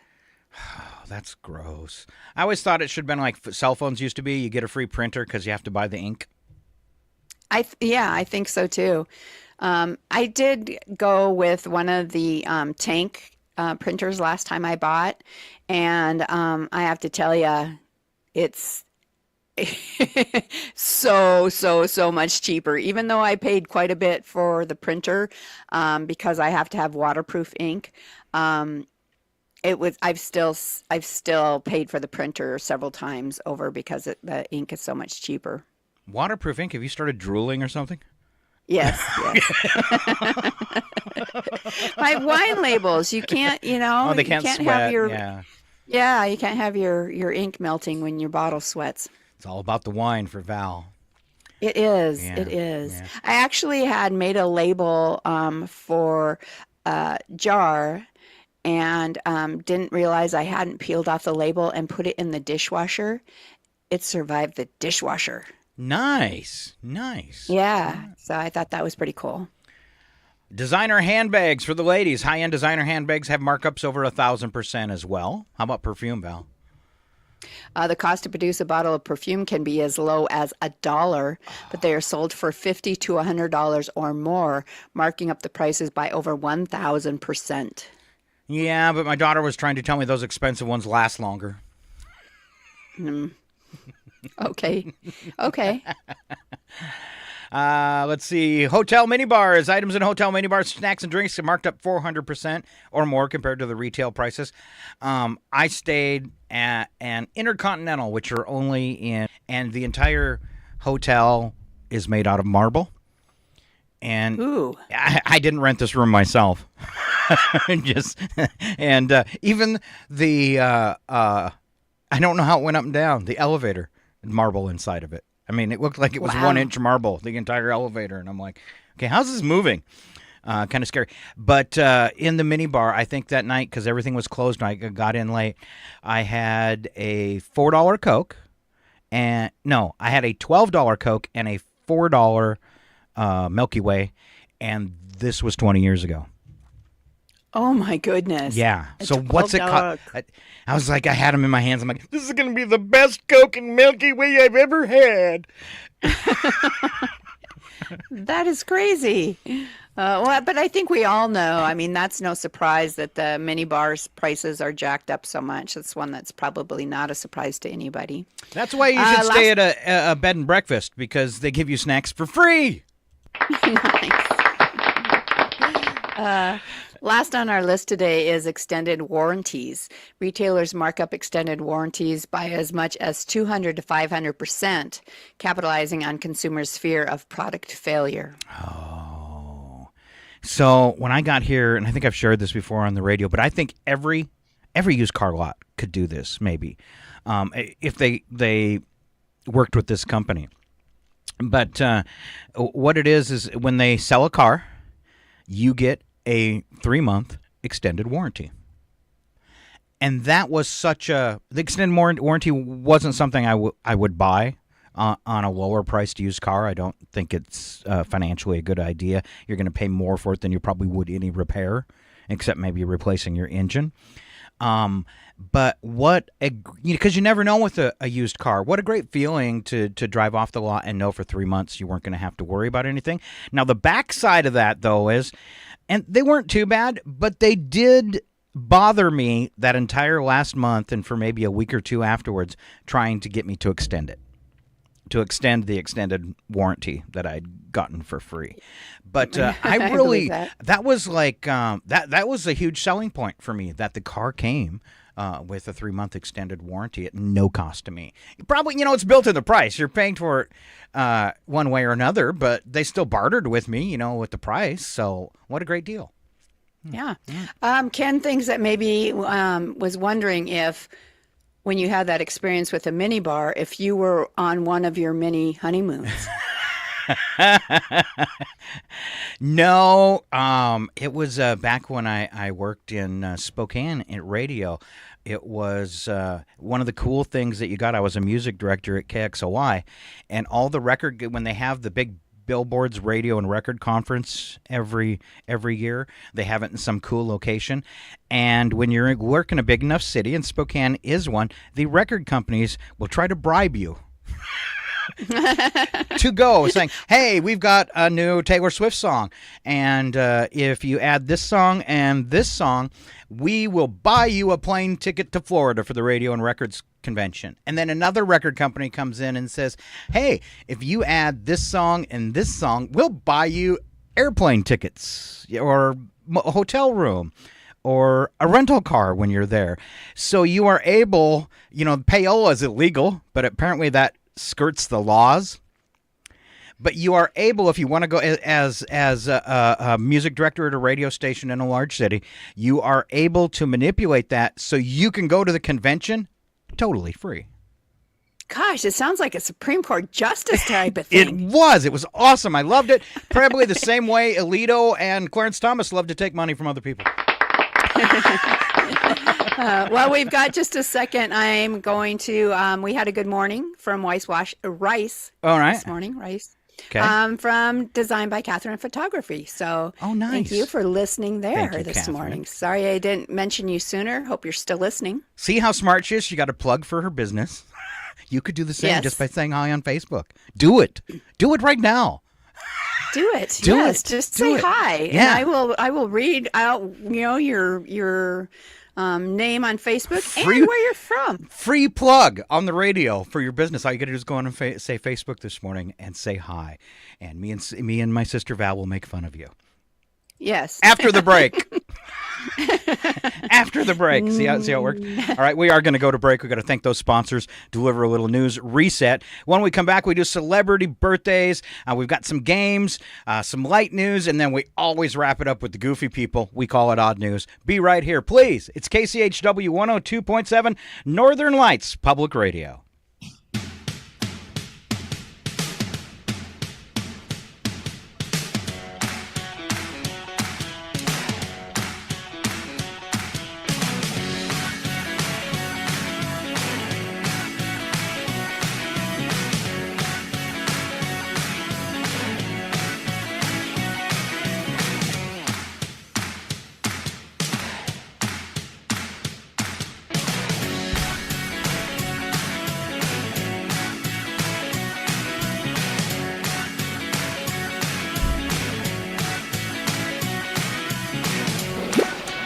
Oh, that's gross. I always thought it should have been like cell phones used to be. You get a free printer because you have to buy the ink. Yeah, I think so too. I did go with one of the tank printers last time I bought, and I have to tell you, it's so much cheaper. Even though I paid quite a bit for the printer, because I have to have waterproof ink. I've still paid for the printer several times over because the ink is so much cheaper. Waterproof ink? Have you started drooling or something? Yes, yes. My wine labels, you can't, Oh, they you can't can't sweat. have your, Yeah. yeah, you can't have your ink melting when your bottle sweats. It's all about the wine for Val. It is. Yeah, It is. yeah. I actually had made a label for a jar and didn't realize I hadn't peeled off the label and put it in the dishwasher. It survived the dishwasher. Nice. Nice. Yeah. So I thought that was pretty cool. Designer handbags for the ladies. High-end designer handbags have markups over 1,000% as well. How about perfume, Val? The cost to produce a bottle of perfume can be as low as $1, but they are sold for $50 to $100 or more, marking up the prices by over 1,000%. Yeah, but my daughter was trying to tell me those expensive ones last longer. Okay. Okay. Let's see. Hotel minibars. Items in hotel minibars, snacks and drinks are marked up 400% or more compared to the retail prices. I stayed at an Intercontinental, which are only in, and the entire hotel is made out of marble. And Ooh. I didn't rent this room myself. Even the I don't know how it went up and down. The elevator had marble inside of it. I mean, it looked like it was Wow. 1-inch marble, the entire elevator. And I'm like, okay, how's this moving? Kind of scary. But in the minibar, I think that night, because everything was closed and I got in late, I had a $4 Coke. I had a $12 Coke and a $4 Milky Way. And this was 20 years ago. Oh my goodness. Yeah. A So what's it $12 cost? I was like, I had them in my hands. I'm like, this is going to be the best Coke and Milky Way I've ever had. That is crazy. Well, but I think we all know. I mean, that's no surprise that the mini bars prices are jacked up so much. That's one that's probably not a surprise to anybody. That's why you should stay at a bed and breakfast, because they give you snacks for free. Nice. Last on our list today is extended warranties. Retailers mark up extended warranties by as much as 200 to 500%, capitalizing on consumers' fear of product failure. Oh. So when I got here, and I think I've shared this before on the radio, but I think every used car lot could do this, maybe, if they worked with this company. But what it is when they sell a car, you get a 3-month extended warranty. And that was the extended warranty wasn't something I would buy on a lower priced used car. I don't think it's financially a good idea. You're going to pay more for it than you probably would any repair, except maybe replacing your engine. But because you never know with a used car, what a great feeling to drive off the lot and know for 3 months you weren't going to have to worry about anything. Now, the backside of that, though, is, and they weren't too bad, but they did bother me that entire last month and for maybe a week or two afterwards trying to get me to extend the extended warranty that I'd gotten for free. But I really, that was like, that was a huge selling point for me, that the car came with a 3-month extended warranty at no cost to me. Probably, it's built in the price. You're paying for it one way or another, but they still bartered with me, with the price. So what a great deal. Yeah. Ken thinks that maybe was wondering if, when you had that experience with a mini bar, if you were on one of your mini honeymoons. No, it was back when I worked in Spokane at radio. It was one of the cool things that you got. I was a music director at KXOY, and all the when they have the big Billboard's radio and record conference every year, they have it in some cool location. And when you work in a big enough city, and Spokane is one, the record companies will try to bribe you to go, saying, hey, we've got a new Taylor Swift song, and if you add this song and this song, we will buy you a plane ticket to Florida for the radio and records convention. And then another record company comes in and says, hey, if you add this song and this song, we'll buy you airplane tickets or a hotel room or a rental car when you're there. So you are able, payola is illegal, but apparently that skirts the laws. But you are able, if you want to go as a music director at a radio station in a large city, you are able to manipulate that so you can go to the convention totally free. Gosh, it sounds like a Supreme Court justice type of thing. It was awesome. I loved it. Probably the same way Alito and Clarence Thomas love to take money from other people. Well, we've got just a second. I'm going to, we had a good morning from Rice All right. this morning, Rice. Okay. From Designed by Catherine Photography. So nice. Thank you for listening there Thank you, this Catherine. morning. Sorry I didn't mention you sooner. Hope you're still listening. See how smart she is? She got a plug for her business. You could do the same just by saying hi on Facebook. Do it. Do it right now. Do it. Do yes. it. Just Do say it. hi. Yeah. And I will read out, your name on Facebook Free- and where you're from. Free plug on the radio for your business. All you got to do is go on and say Facebook this morning and say hi. And me and my sister Val will make fun of you. Yes. After the break. After the break. See how it worked? All right, we are going to go to break. We've got to thank those sponsors, deliver a little news reset. When we come back, we do celebrity birthdays. We've got some games, some light news, and then we always wrap it up with the goofy people. We call it odd news. Be right here, please. It's KCHW 102.7 Northern Lights Public Radio.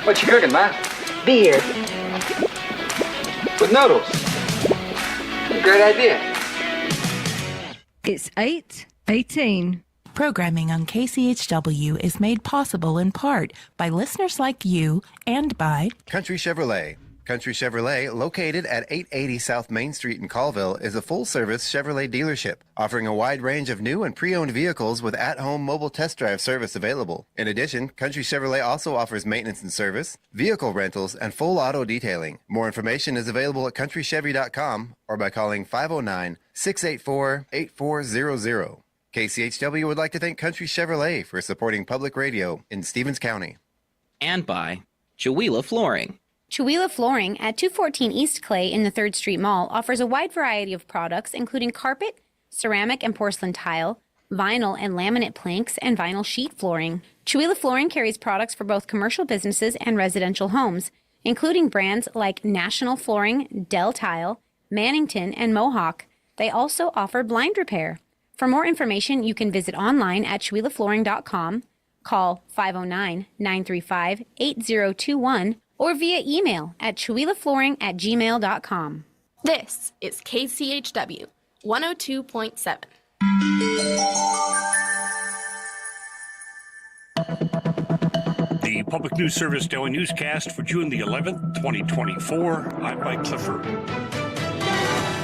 What you cooking, man? Beer. With noodles. Great idea. It's 8:18. Programming on KCHW is made possible in part by listeners like you and by Country Chevrolet. Country Chevrolet, located at 880 South Main Street in Colville, is a full-service Chevrolet dealership, offering a wide range of new and pre-owned vehicles with at-home mobile test drive service available. In addition, Country Chevrolet also offers maintenance and service, vehicle rentals, and full auto detailing. More information is available at countrychevy.com or by calling 509-684-8400. KCHW would like to thank Country Chevrolet for supporting public radio in Stevens County. And by Chihuahua Flooring. Chihuahua Flooring at 214 East Clay in the 3rd Street Mall offers a wide variety of products, including carpet, ceramic and porcelain tile, vinyl and laminate planks, and vinyl sheet flooring. Chihuahua Flooring carries products for both commercial businesses and residential homes, including brands like National Flooring, Del Tile, Mannington, and Mohawk. They also offer blind repair. For more information, you can visit online at chihuahuaflooring.com, call 509-935-8021, or via email at chihuahuaflooring@gmail.com. This is KCHW 102.7. The Public News Service Daily Newscast for June the 11th, 2024. I'm Mike Clifford.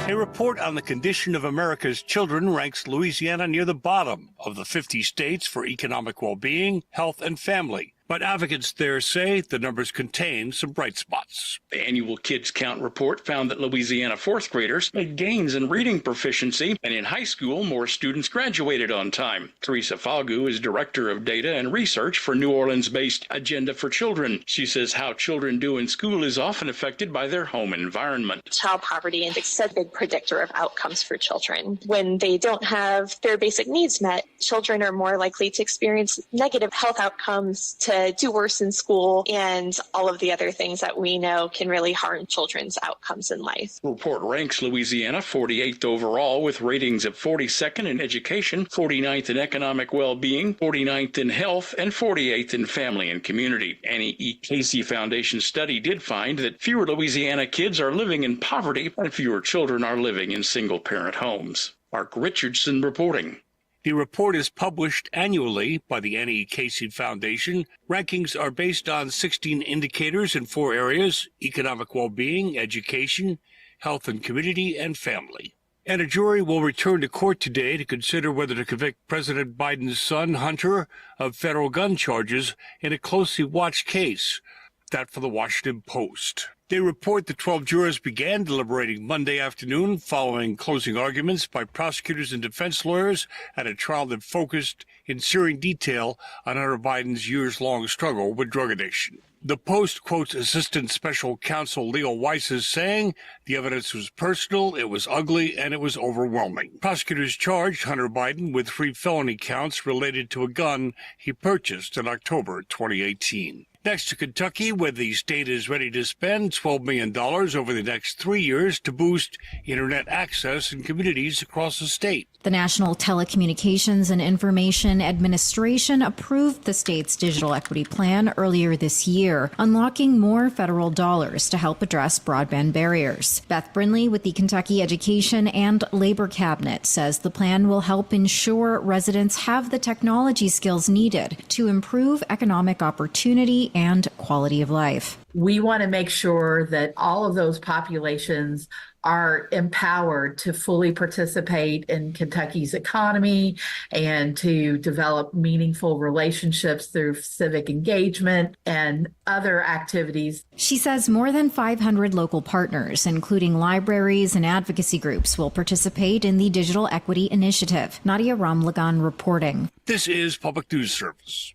A report on the condition of America's children ranks Louisiana near the bottom of the 50 states for economic well-being, health, and family, But advocates there say the numbers contain some bright spots. The annual Kids Count report found that Louisiana fourth graders made gains in reading proficiency, and in high school, more students graduated on time. Teresa Falgu is Director of Data and Research for New Orleans-based Agenda for Children. She says how children do in school is often affected by their home environment. Child poverty is a big predictor of outcomes for children. When they don't have their basic needs met, children are more likely to experience negative health outcomes, to do worse in school, and all of the other things that we know can really harm children's outcomes in life. The report ranks Louisiana 48th overall with ratings of 42nd in education, 49th in economic well-being, 49th in health, and 48th in family and community. Annie E. Casey Foundation study did find that fewer Louisiana kids are living in poverty and fewer children are living in single-parent homes. Mark Richardson reporting. The report is published annually by the Annie E. Casey Foundation. Rankings are based on 16 indicators in 4 areas: economic well-being, education, health and community, and family. And a jury will return to court today to consider whether to convict President Biden's son, Hunter, of federal gun charges in a closely watched case. That for the Washington Post. They report the 12 jurors began deliberating Monday afternoon following closing arguments by prosecutors and defense lawyers at a trial that focused in searing detail on Hunter Biden's years-long struggle with drug addiction. The Post quotes Assistant Special Counsel Leo Weiss as saying the evidence was personal, it was ugly, and it was overwhelming. Prosecutors charged Hunter Biden with 3 felony counts related to a gun he purchased in October 2018. Next to Kentucky, where the state is ready to spend $12 million over the next 3 years to boost Internet access in communities across the state. The National Telecommunications and Information Administration approved the state's digital equity plan earlier this year, unlocking more federal dollars to help address broadband barriers. Beth Brindley with the Kentucky Education and Labor Cabinet says the plan will help ensure residents have the technology skills needed to improve economic opportunity and quality of life. We want to make sure that all of those populations are empowered to fully participate in Kentucky's economy and to develop meaningful relationships through civic engagement and other activities. She says more than 500 local partners, including libraries and advocacy groups, will participate in the Digital Equity Initiative. Nadia Ramlagan reporting. This is Public News Service.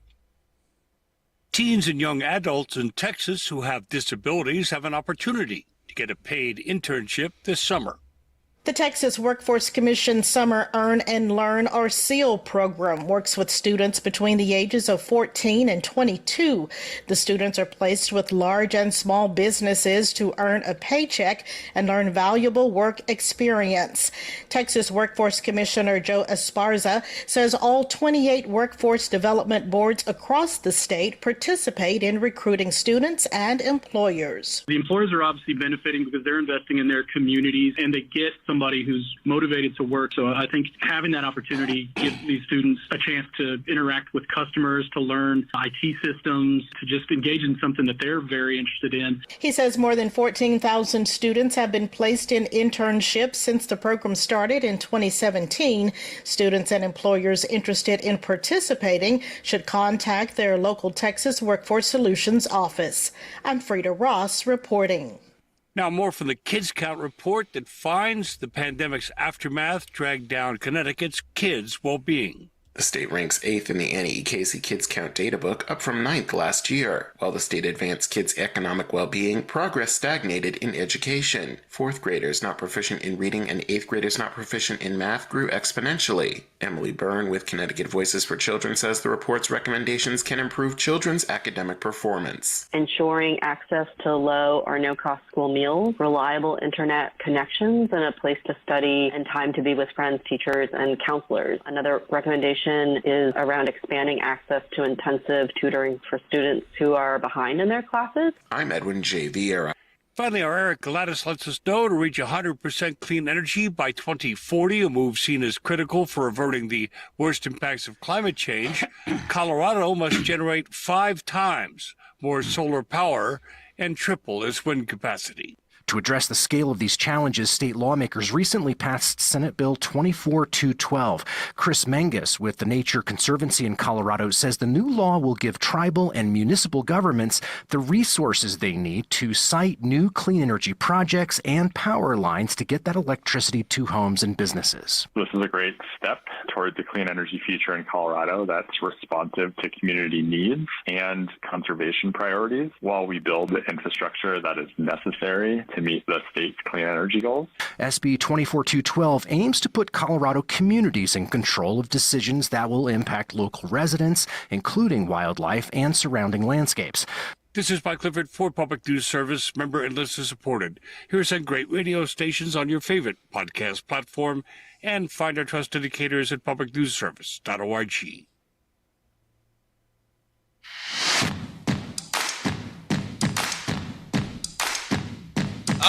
Teens and young adults in Texas who have disabilities have an opportunity to get a paid internship this summer. The Texas Workforce Commission Summer Earn and Learn, or SEAL program, works with students between the ages of 14 and 22. The students are placed with large and small businesses to earn a paycheck and learn valuable work experience. Texas Workforce Commissioner Joe Esparza says all 28 workforce development boards across the state participate in recruiting students and employers. The employers are obviously benefiting because they're investing in their communities and they get somebody who's motivated to work. So I think having that opportunity gives these students a chance to interact with customers, to learn IT systems, to just engage in something that they're very interested in. He says more than 14,000 students have been placed in internships since the program started in 2017. Students and employers interested in participating should contact their local Texas Workforce Solutions office. I'm Frida Ross reporting. Now, more from the Kids Count report that finds the pandemic's aftermath dragged down Connecticut's kids' well-being. The state ranks 8th in the Annie E. Casey Kids Count data book, up from 9th last year. While the state advanced kids' economic well-being, progress stagnated in education. 4th graders not proficient in reading and 8th graders not proficient in math grew exponentially. Emily Byrne with Connecticut Voices for Children says the report's recommendations can improve children's academic performance. Ensuring access to low or no-cost school meals, reliable internet connections, and a place to study, and time to be with friends, teachers, and counselors. Another recommendation is around expanding access to intensive tutoring for students who are behind in their classes. I'm Edwin J. Vieira. Finally, our Eric Gladys lets us know to reach 100% clean energy by 2040, a move seen as critical for averting the worst impacts of climate change. Colorado must generate 5 times more solar power and triple its wind capacity. To address the scale of these challenges, state lawmakers recently passed Senate Bill 24212. Chris Mangus with the Nature Conservancy in Colorado says the new law will give tribal and municipal governments the resources they need to site new clean energy projects and power lines to get that electricity to homes and businesses. This is a great step towards a clean energy future in Colorado that's responsive to community needs and conservation priorities while we build the infrastructure that is necessary to meet the state's clean energy goals. SB 24212 aims to put Colorado communities in control of decisions that will impact local residents, including wildlife and surrounding landscapes. This is Mike Clifford for Public News Service, member and listener supported. Here's some great radio stations on your favorite podcast platform, and find our trust indicators at publicnewsservice.org.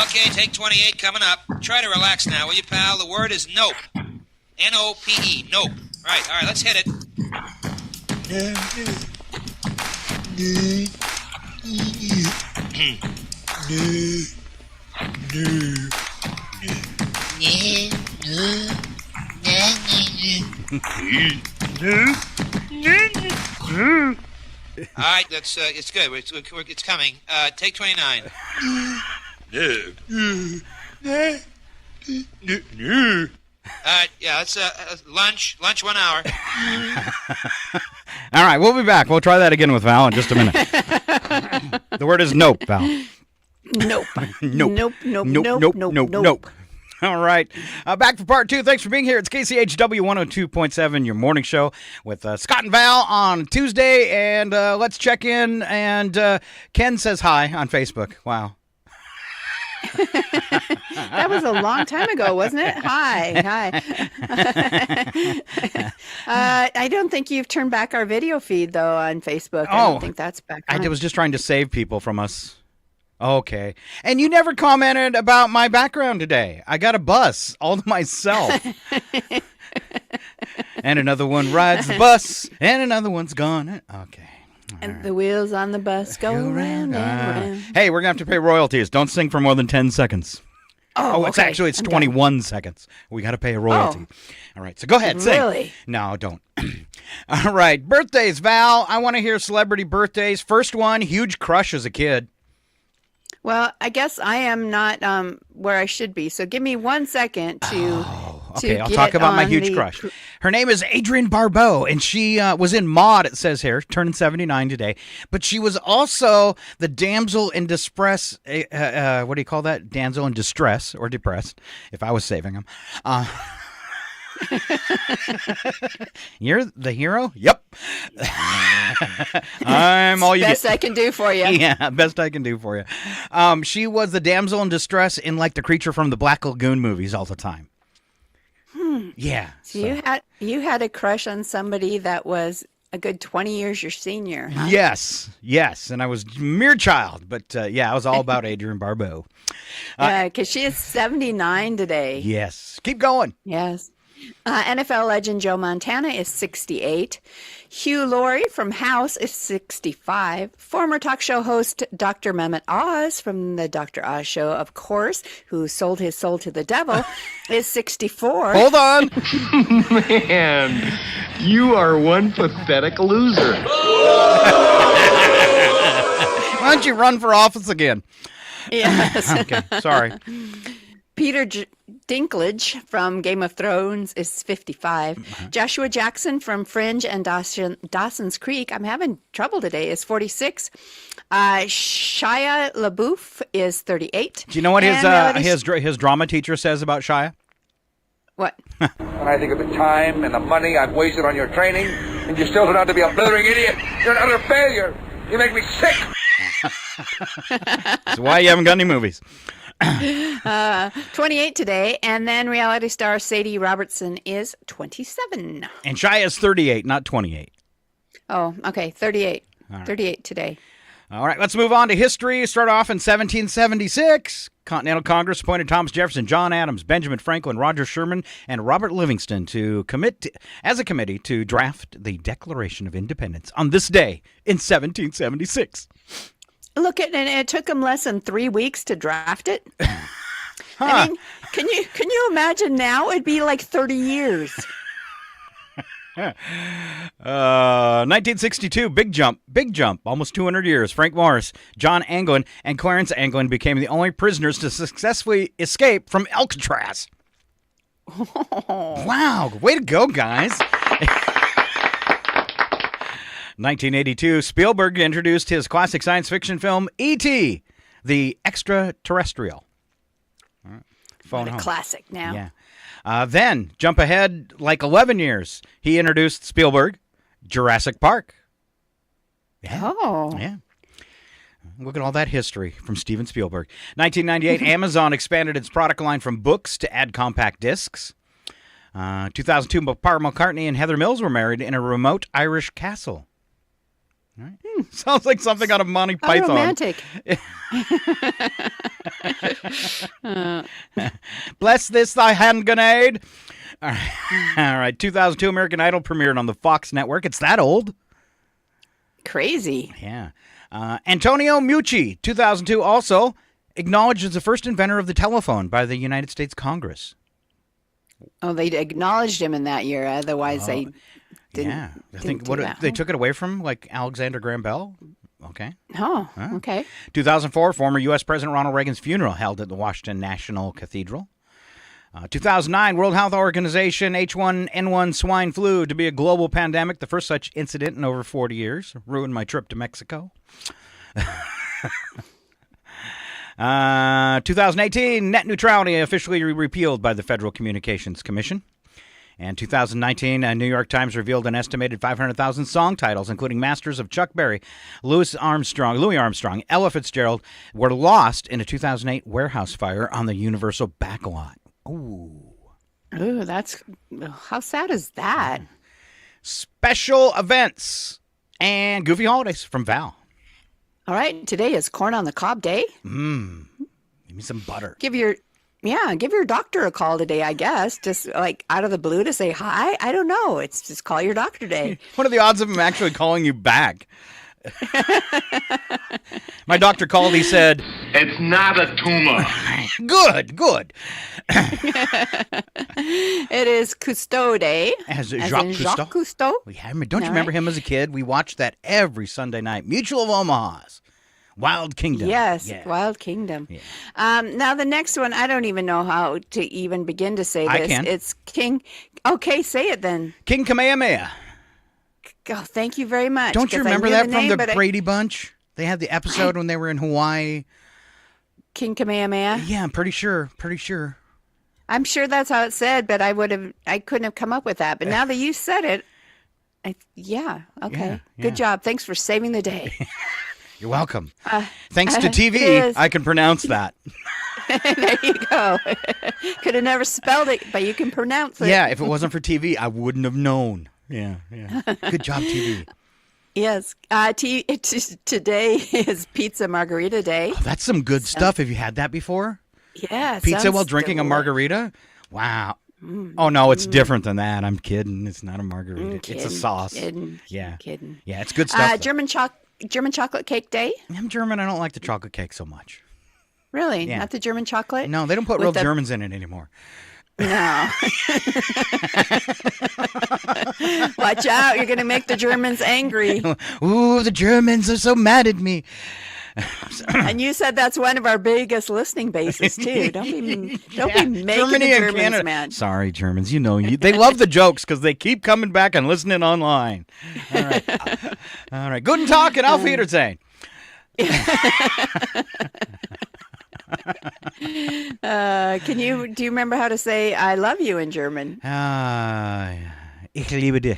Okay, take 28 coming up. Try to relax now, will you, pal? The word is nope. N-O-P-E, nope. All right, let's hit it. All right, that's it's good. It's coming. Take 29. Yeah, let's lunch 1 hour. All right, we'll be back. We'll try that again with Val in just a minute. The word is nope, Val. Nope. Nope. Nope. All right. Back for part 2. Thanks for being here. It's KCHW 102.7, your morning show with Scott and Val on Tuesday. And let's check in. And Ken says hi on Facebook. Wow. That was a long time ago, wasn't it? Hi. I don't think you've turned back our video feed, though, on Facebook. I don't think that's back on. I was just trying to save people from us. Okay. And you never commented about my background today. I got a bus all to myself. And another one rides the bus, and another one's gone. Okay. And the wheels on the bus go round and round. Hey, we're going to have to pay royalties. Don't sing for more than 10 seconds. It's okay. It's 21 seconds. We got to pay a royalty. All right, so go ahead, sing. Really? No, don't. All right, birthdays, Val. I want to hear celebrity birthdays. First one, huge crush as a kid. Well, I guess I am not where I should be. So give me 1 second to. Okay, I'll talk about my huge crush. Her name is Adrienne Barbeau, and she was in Maude, it says here, turning 79 today. But she was also the damsel in distress. What do you call that? Damsel in distress or depressed, if I was saving them. You're the hero? Yep. I'm all you best get. I can do for you. Yeah, best I can do for you. She was the damsel in distress in like the Creature from the Black Lagoon movies all the time. Yeah. So you had a crush on somebody that was a good 20 years your senior, huh? Yes. And I was a mere child, but I was all about Adrienne Barbeau. Because she is 79 today. Yes. Keep going. Yes. NFL legend Joe Montana is 68. Hugh Laurie from House is 65. Former talk show host Dr. Mehmet Oz from the Dr. Oz Show, of course, who sold his soul to the devil, is 64. Hold on. Man, you are one pathetic loser. Why don't you run for office again? Yes. Okay, sorry. Peter Dinklage from Game of Thrones is 55. Mm-hmm. Joshua Jackson from Fringe and Dawson's Creek, I'm having trouble today, is 46. Shia LaBeouf is 38. Do you know what his drama teacher says about Shia? What? When I think of the time and the money I've wasted on your training, and you still turn out to be a blithering idiot, you're an utter failure. You make me sick. That's why you haven't got any movies. 28 today, and then reality star Sadie Robertson is 27. And Shia is 38, not 28. Oh, okay, 38. Right. 38 today. All right, let's move on to history. Start off in 1776. Continental Congress appointed Thomas Jefferson, John Adams, Benjamin Franklin, Roger Sherman, and Robert Livingston as a committee to draft the Declaration of Independence on this day in 1776. Look at, and it took them less than 3 weeks to draft it. I mean, can you imagine now? It'd be like 30 years. 1962, big jump, almost 200 years. Frank Morris, John Anglin, and Clarence Anglin became the only prisoners to successfully escape from Alcatraz. Wow, way to go, guys. 1982, Spielberg introduced his classic science fiction film, E.T., the Extraterrestrial. What a classic now. Yeah. Then, jump ahead like 11 years, he introduced Spielberg, Jurassic Park. Yeah. Oh. Yeah. Look at all that history from Steven Spielberg. 1998, Amazon expanded its product line from books to add compact discs. 2002, Paul McCartney and Heather Mills were married in a remote Irish castle. All right. Sounds like something out of Monty Python. Romantic. Bless this thy hand grenade. All right. All right. 2002, American Idol premiered on the Fox network. It's that old. Crazy. Yeah. Antonio Meucci, 2002, also acknowledged as the first inventor of the telephone by the United States Congress. Oh, they acknowledged him in that year. Otherwise, they didn't. Yeah. I think they took it away from, like Alexander Graham Bell. Okay. Oh, okay. 2004, former U.S. President Ronald Reagan's funeral held at the Washington National Cathedral. 2009, World Health Organization, H1N1 swine flu to be a global pandemic, the first such incident in over 40 years. Ruined my trip to Mexico. 2018, net neutrality officially repealed by the Federal Communications Commission. And 2019, New York Times revealed an estimated 500,000 song titles, including masters of Chuck Berry, Louis Armstrong, Ella Fitzgerald, were lost in a 2008 warehouse fire on the Universal backlot. Ooh. Ooh, how sad is that? Special events and goofy holidays from Val. All right, today is corn on the cob day. Give me some butter. Give your doctor a call today, I guess. Just like out of the blue to say hi. I don't know. It's just call your doctor day. What are the odds of him actually calling you back? My doctor called. He said, "It's not a tumor." Good. It is Cousteau Day. As Jacques Cousteau. Yeah, don't you remember him as a kid? We watched that every Sunday night. Mutual of Omaha's Wild Kingdom. Yes, yeah. Wild Kingdom. Yeah. Now the next one, I don't even know how to even begin to say this. I can. It's King. Okay, say it then. King Kamehameha. Oh, thank you very much. Don't you remember that from the Brady Bunch? They had the episode when they were in Hawaii. King Kamehameha? Yeah, I'm pretty sure. I'm sure that's how it's said, but I couldn't have come up with that. But now that you said it, okay. Yeah. Good job. Thanks for saving the day. You're welcome. Thanks to TV, I can pronounce that. There you go. Could have never spelled it, but you can pronounce it. Yeah, if it wasn't for TV, I wouldn't have known. Yeah. Good job, TV. Yes. Today is Pizza Margarita Day. Oh, that's some good stuff. Have you had that before? Yeah. Pizza while drinking a margarita? Wow. Oh, no, it's different than that. I'm kidding. It's not a margarita. It's a sauce. Kidding. Yeah. Kidding. Yeah, it's good stuff. German chocolate cake day? I'm German. I don't like the chocolate cake so much. Really? Yeah. Not the German chocolate? No, they don't put real Germans in it anymore. No. Watch out. You're going to make the Germans angry. Ooh, the Germans are so mad at me. And you said that's one of our biggest listening bases, too. Don't be making Germany the and Germans Canada. mad. Sorry, Germans. They love the jokes because they keep coming back and listening online. All right. All right. Guten Tag and Auf Wiedersehen. Do you remember how to say I love you in German? Ich liebe dich.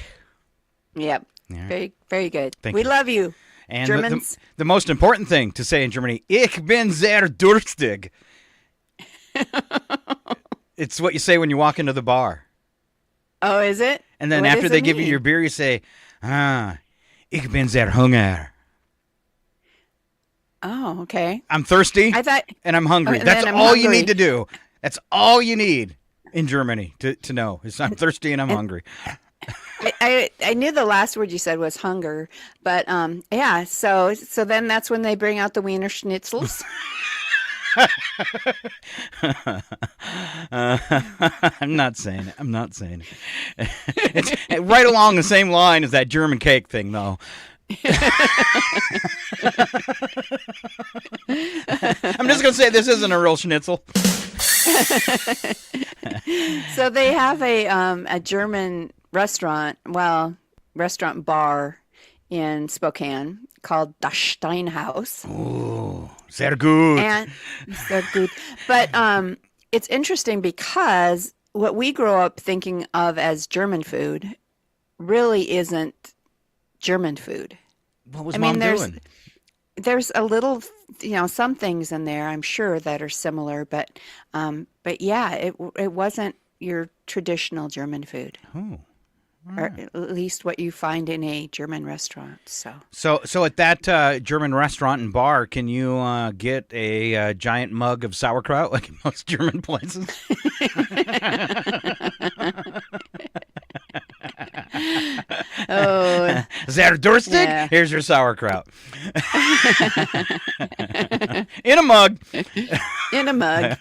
Yep. Yeah. Very, very good. Thank we you. love you, And Germans. the most important thing to say in Germany, ich bin sehr durstig. It's what you say when you walk into the bar. Oh, is it? And then What after does they it give you mean? your beer, you say, ich bin sehr hungrig. Oh, okay. I'm thirsty I thought, and I'm hungry. and That's then I'm all you hungry. need to do. That's all you need in Germany to know is I'm thirsty and I'm hungry. I knew the last word you said was hunger, but yeah. So then that's when they bring out the Wiener Schnitzels. I'm not saying it. It's right along the same line as that German cake thing, though. I'm just gonna say this isn't a real schnitzel. So they have a German restaurant bar in Spokane called Das Steinhaus. Oh, sehr gut. And sehr gut. But it's interesting because what we grow up thinking of as German food really isn't German food. What was Mom doing? There's a little, some things in there, I'm sure, that are similar, but yeah, it wasn't your traditional German food. Oh. Or at least what you find in a German restaurant. So at that German restaurant and bar, can you get a giant mug of sauerkraut like in most German places? Oh, sehr durstig? Yeah. Here's your sauerkraut. In a mug. In a mug.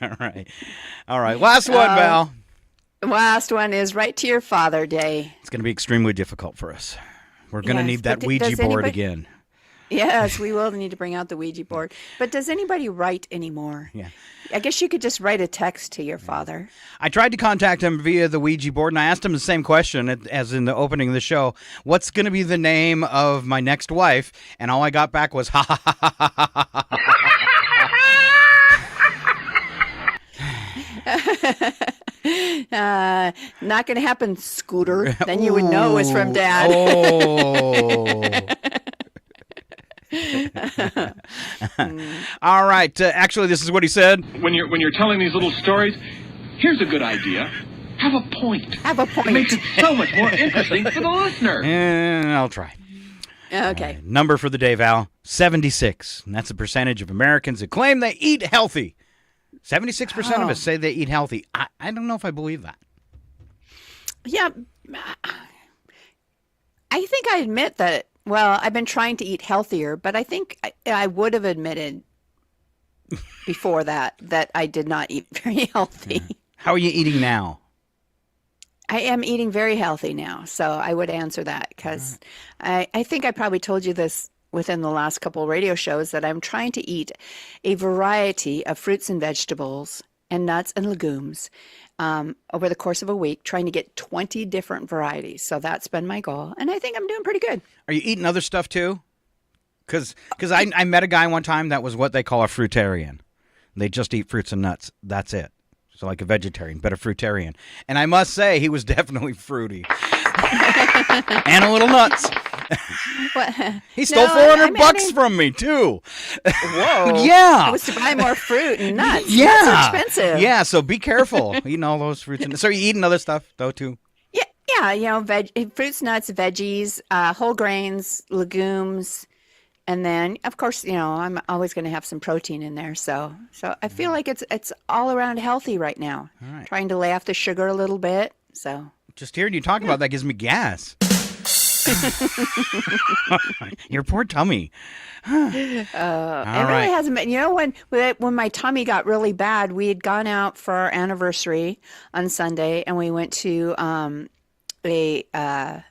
All right. Last one, Val. Last one is right to your Father Day. It's going to be extremely difficult for us. We're going to need that Ouija board again. Yes, we will need to bring out the Ouija board. But does anybody write anymore? Yeah. I guess you could just write a text to your father. I tried to contact him via the Ouija board, and I asked him the same question as in the opening of the show. What's going to be the name of my next wife? And all I got back was, ha, ha, ha, ha, ha, ha, ha, ha. Not going to happen, Scooter. Then you would know it was from Dad. All right. Actually, this is what he said. When you're telling these little stories, here's a good idea. Have a point. Have a point. It makes it so much more interesting for the listener. I'll try. Okay. Number for the day, Val, 76. And that's the percentage of Americans that claim they eat healthy. 76% of us say they eat healthy. I don't know if I believe that. Yeah. I think I admit that, well, I've been trying to eat healthier, but I think I would have admitted before that I did not eat very healthy. How are you eating now? I am eating very healthy now, so I would answer that because I think I probably told you this within the last couple of radio shows that I'm trying to eat a variety of fruits and vegetables and nuts and legumes over the course of a week, trying to get 20 different varieties. So that's been my goal, and I think I'm doing pretty good. Are you eating other stuff too? Because I met a guy one time that was what they call a fruitarian. They just eat fruits and nuts. That's it. So like a vegetarian, but a fruitarian. And I must say, he was definitely fruity. And a little nuts. He stole $400 from me, too. Whoa. Yeah. It was to buy more fruit and nuts. Yeah. That's expensive. Yeah, so be careful eating all those fruits. So you eating other stuff, though, too? Yeah, fruits, nuts, veggies, whole grains, legumes. And then, of course, I'm always going to have some protein in there. So I feel like it's all around healthy right now. All right. Trying to lay off the sugar a little bit. So just hearing you talk about that gives me gas. Your poor tummy. It really hasn't been. When my tummy got really bad, we had gone out for our anniversary on Sunday, and we went to a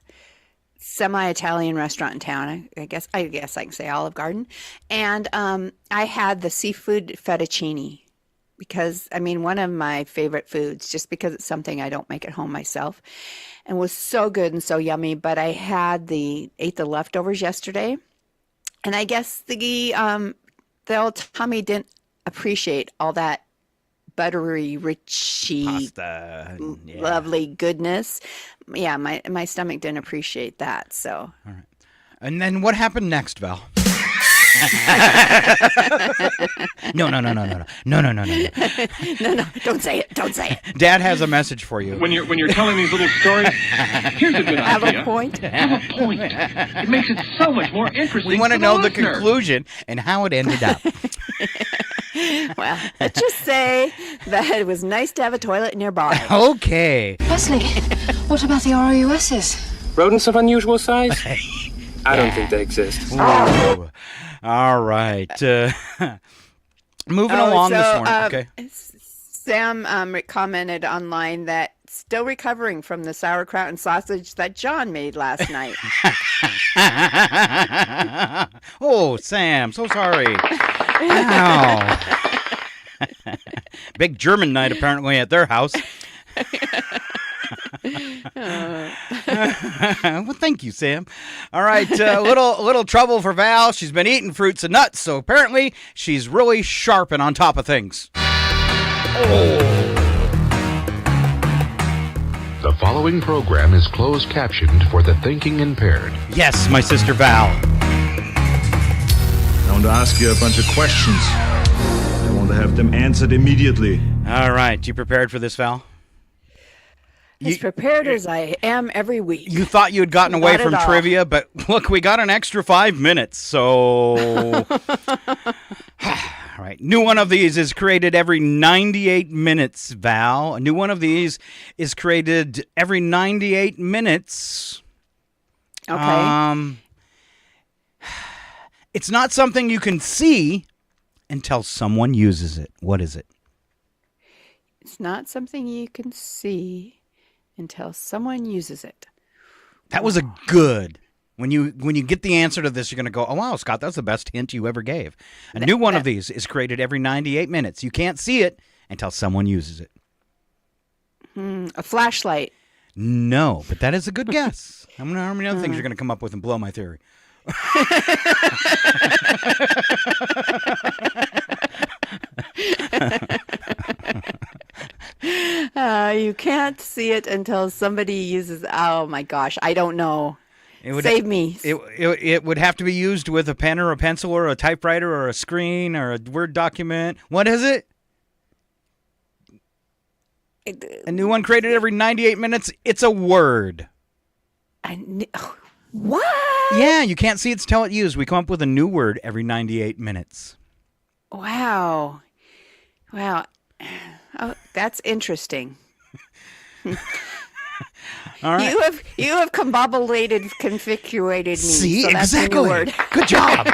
semi-Italian restaurant in town. I guess I can say Olive Garden, and I had the seafood fettuccine because one of my favorite foods, just because it's something I don't make at home myself, and was so good and so yummy. But I ate the leftovers yesterday, and I guess the old tummy didn't appreciate all that buttery, richy, pasta, lovely goodness. Yeah, my stomach didn't appreciate that. So, all right. And then what happened next, Val? No. No, don't say it. Don't say it. Dad has a message for you. When you're telling these little stories, here's a good idea. Have a point. Have a point. It makes it so much more interesting. We want to for know the listener. conclusion and how it ended up. Well, let's just say that it was nice to have a toilet nearby. Okay. Leslie, What about the ROUSs? Rodents of unusual size? I don't think they exist. Ooh. All right. Moving along this morning. Okay. Sam commented online that still recovering from the sauerkraut and sausage that John made last night. Oh, Sam, so sorry. Wow. Big German night apparently at their house. Well, thank you, Sam. All right, a little trouble for Val. She's been eating fruits and nuts, so apparently she's really sharp and on top of things. The following program is closed captioned for the thinking impaired. Yes, my sister Val. I want to ask you a bunch of questions. I want to have them answered immediately. All right, you prepared for this, Val? As prepared as I am every week. You thought you had gotten away Not from at all. trivia, but look, we got an extra 5 minutes, so... All right, new one of these is created every 98 minutes, Val. A new one of these is created every 98 minutes. Okay. It's not something you can see until someone uses it. What is it? It's not something you can see until someone uses it. That was a good. When you get the answer to this, you're going to go, oh, wow, Scott, that's the best hint you ever gave. A new one of these is created every 98 minutes. You can't see it until someone uses it. A flashlight. No, but that is a good guess. How many other things you're going to come up with and blow my theory? You can't see it until somebody uses. Oh my gosh, I don't know. Save me. It would have to be used with a pen or a pencil or a typewriter or a screen or a Word document. What is it? A new one created every 98 minutes. It's a word. What? Yeah, you can't see it until it's used. We come up with a new word every 98 minutes. Wow. Oh, that's interesting. All right. You have combobulated, configurated me. See, so that's exactly. A new word. Good job.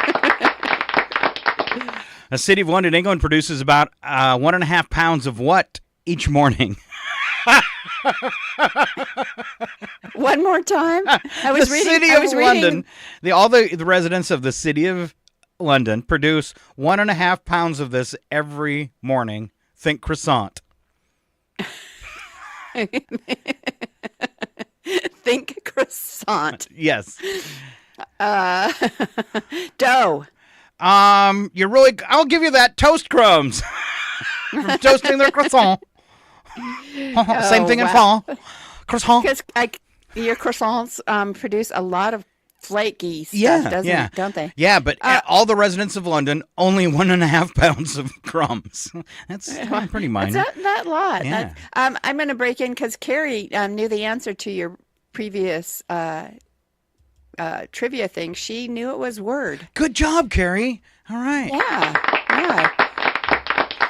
A city of London, England produces about 1.5 pounds of what each morning? One more time. I was the reading. city I was of reading. London. All the residents of the city of London produce 1.5 pounds of this every morning. Think croissant. Think croissant. Yes. Dough. You're really. I'll give you that. Toast crumbs. From toasting their croissant. Same thing in fall. Croissant. Because your croissants produce a lot of flaky stuff, don't they? Yeah, but all the residents of London, only 1.5 pounds of crumbs. That's pretty minor. That's that lot. Yeah. I'm going to break in because Carrie knew the answer to your previous trivia thing. She knew it was word. Good job, Carrie. All right. Yeah.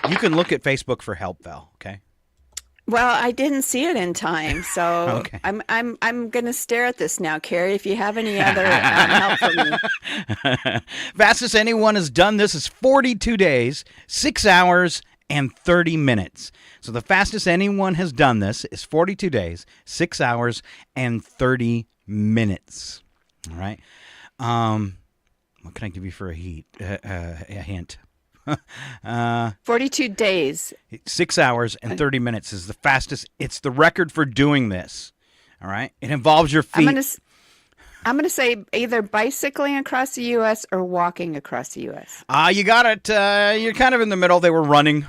You can look at Facebook for help, Val. Okay. Well, I didn't see it in time, so Okay. I'm going to stare at this now, Carrie. If you have any other help for me. Fastest anyone has done this is 42 days, 6 hours, and 30 minutes. So the fastest anyone has done this is 42 days, 6 hours, and 30 minutes. All right. What can I give you for a hint? 42 days. 6 hours and 30 minutes is the fastest. It's the record for doing this. All right. It involves your feet. I'm going to say either bicycling across the U.S. or walking across the U.S. You got it. You're kind of in the middle. They were running.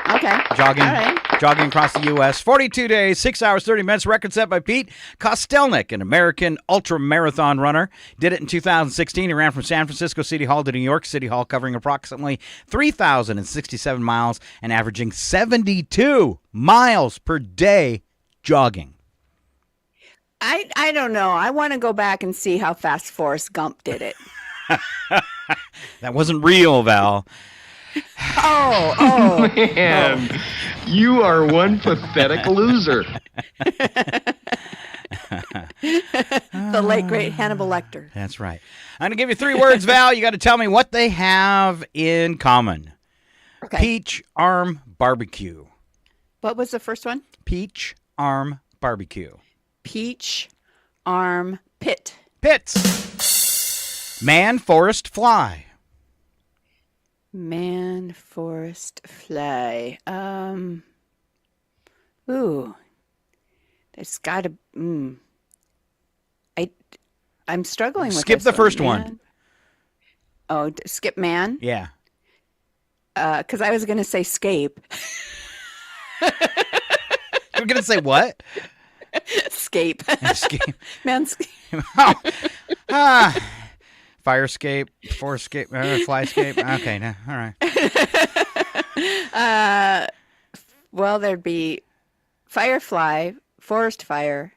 Okay. Jogging. All right. Jogging across the U.S. 42 days, 6 hours, 30 minutes. Record set by Pete Kostelnik, an American ultra-marathon runner. Did it in 2016. He ran from San Francisco City Hall to New York City Hall, covering approximately 3,067 miles and averaging 72 miles per day jogging. I don't know. I want to go back and see how fast Forrest Gump did it. That wasn't real, Val. Oh. Man, you are one pathetic loser. The late, great Hannibal Lecter. That's right. I'm going to give you 3 words, Val. You got to tell me what they have in common. Okay. Peach Arm Barbecue. What was the first one? Peach Arm Barbecue. Peach Arm Pit. Pits. Man Forest Fly. Man Forest Fly. Ooh. There's got to... I'm struggling with Skip this the first one. Man. Oh, skip man? Yeah. Because I was going to say scape. You were going to say what? Scape. Escape. Man, scape. Fire escape, forest escape, fly escape. Okay, no, all right. Well, there'd be firefly, forest fire.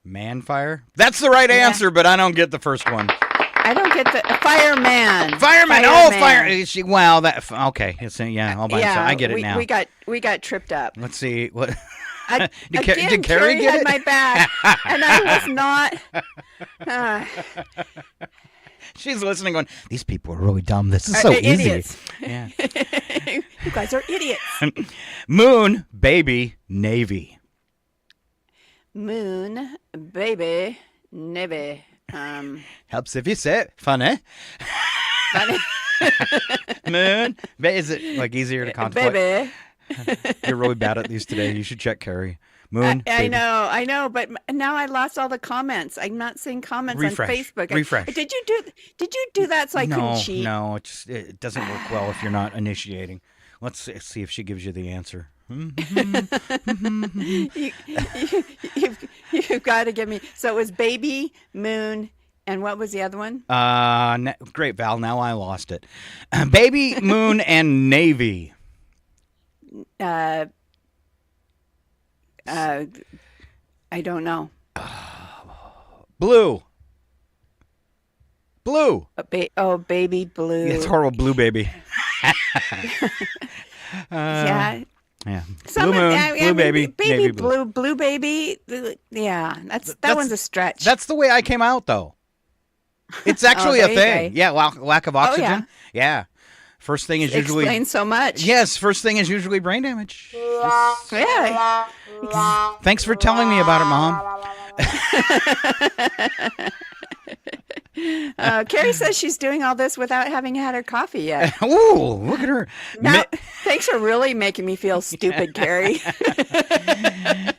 Man fire? That's the right answer, but I don't get the first one. I don't get the fireman. Fireman. Oh, fire. Wow, that okay. It's all by itself. I get it now. We got tripped up. Let's see what. Did Carrie Carrie get had it? my back, and I was not. She's listening, going, "These people are really dumb. This is so idiots. easy." Yeah. You guys are idiots. Moon, baby, navy. Moon, baby, navy. Helps if you say it. Funny. Funny. Moon. Is it like easier to contemplate? Baby. You're really bad at these today. You should check Carrie. Moon. I know, but now I lost all the comments. I'm not seeing comments on Facebook. Refresh. Did you do that so I couldn't cheat? No, it doesn't work well if you're not initiating. Let's see if she gives you the answer. You've got to give me. So it was baby, moon, and what was the other one? Great, Val. Now I lost it. Baby, moon, and navy. I don't know. Blue. Baby blue. Yeah, it's horrible. Blue baby. Yeah. Yeah. Blue moon, blue baby, baby navy blue. Blue baby. Yeah, that one's a stretch. That's the way I came out, though. It's actually a thing. Yeah, lack of oxygen. Yeah. First thing is usually explains so much. Yes, first thing is usually brain damage. Yeah. Thanks for telling me about it, Mom. Carrie says she's doing all this without having had her coffee yet. Ooh, look at her. Now, thanks for really making me feel stupid, Carrie.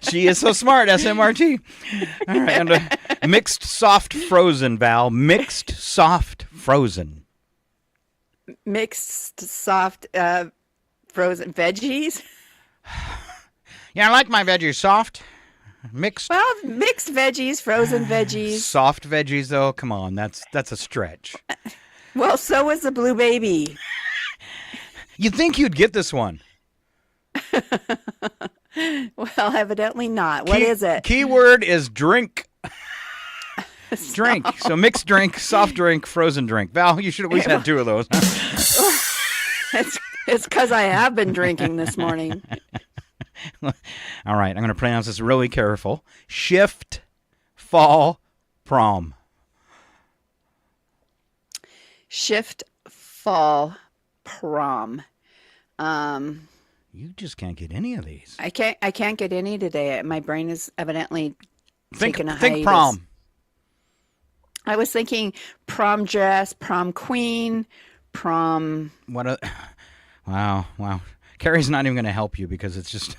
She is so smart, SMRT. All right, and mixed soft frozen, Val. Mixed soft frozen. Mixed soft frozen veggies. Yeah, I like my veggies soft. Mixed. Well, mixed veggies, frozen veggies. Soft veggies, though. Come on, that's a stretch. Well, so was the blue baby. You'd think you'd get this one. Well, evidently not. What is it? Keyword is drink. Drink. So mixed drink, soft drink, frozen drink. Val, you should at least have 2 of those. It's because I have been drinking this morning. All right, I'm going to pronounce this really careful. Shift, fall, prom. Shift, fall, prom. You just can't get any of these. I can't get any today. My brain is evidently taking a hiatus. Think prom. I was thinking prom dress, prom queen, prom. Wow. Carrie's not even going to help you because it's just.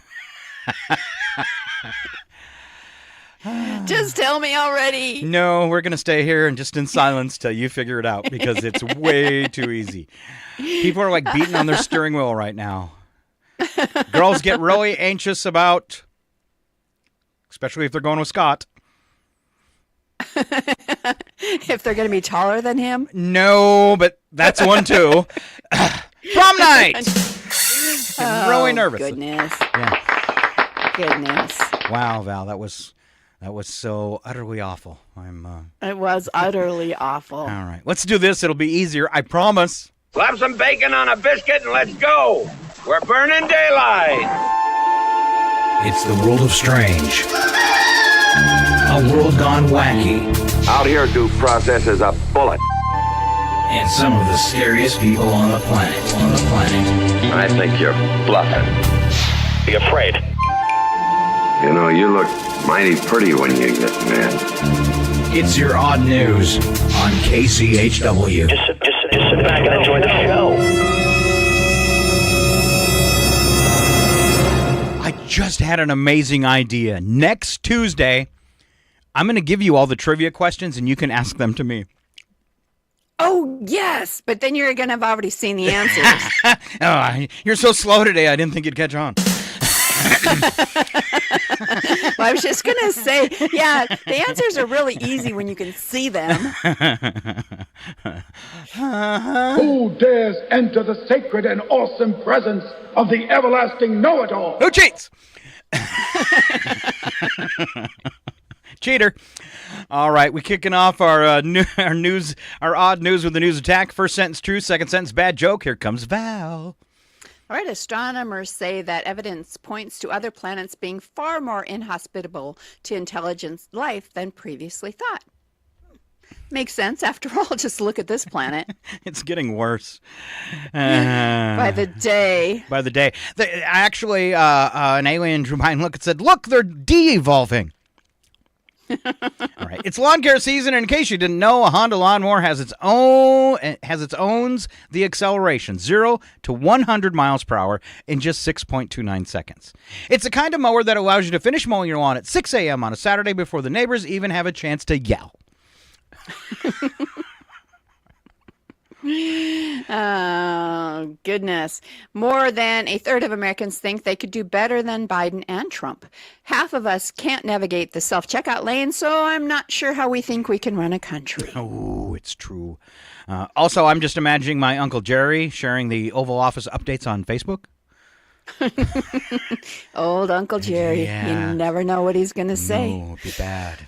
Just tell me already. No, we're going to stay here and just in silence till you figure it out because it's way too easy. People are like beating on their steering wheel right now. Girls get really anxious about, especially if they're going with Scott. If they're going to be taller than him? No, but that's one too. Prom night! Really nervous. Goodness. Yeah. Goodness. Wow, Val, that was so utterly awful. It was utterly awful. All right, let's do this. It'll be easier, I promise. Slap some bacon on a biscuit and let's go. We're burning daylight. It's the world of strange. A world gone wacky. Out here, due process is a bullet. And some of the scariest people on the planet. I think you're bluffing. Be afraid. You know, you look mighty pretty when you get mad. It's your odd news on KCHW. Just sit back and enjoy the show. I just had an amazing idea. Next Tuesday, I'm going to give you all the trivia questions and you can ask them to me. Oh, yes. But then you're going to have already seen the answers. Oh, you're so slow today. I didn't think you'd catch on. Well, I was just going to say, yeah, the answers are really easy when you can see them. Who dares enter the sacred and awesome presence of the everlasting know-it-all? Who cheats? Cheater. All right, we're kicking off our odd news with the news attack. First sentence true, second sentence bad joke. Here comes Val. All right, astronomers say that evidence points to other planets being far more inhospitable to intelligent life than previously thought. Makes sense. After all, just look at this planet. It's getting worse. By the day. Actually, an alien drew by and look and said, look, they're de-evolving. All right, it's lawn care season, and in case you didn't know, a Honda lawnmower has its owns the acceleration 0 to 100 miles per hour in just 6.29 seconds. It's the kind of mower that allows you to finish mowing your lawn at 6 a.m. on a Saturday before the neighbors even have a chance to yell. Oh, goodness. More than a third of Americans think they could do better than Biden and Trump. Half of us can't navigate the self-checkout lane, so I'm not sure how we think we can run a country. Oh, it's true. Also, I'm just imagining my Uncle Jerry sharing the Oval Office updates on Facebook. Old Uncle Jerry. Yeah. You never know what he's going to say. No, it'd be bad.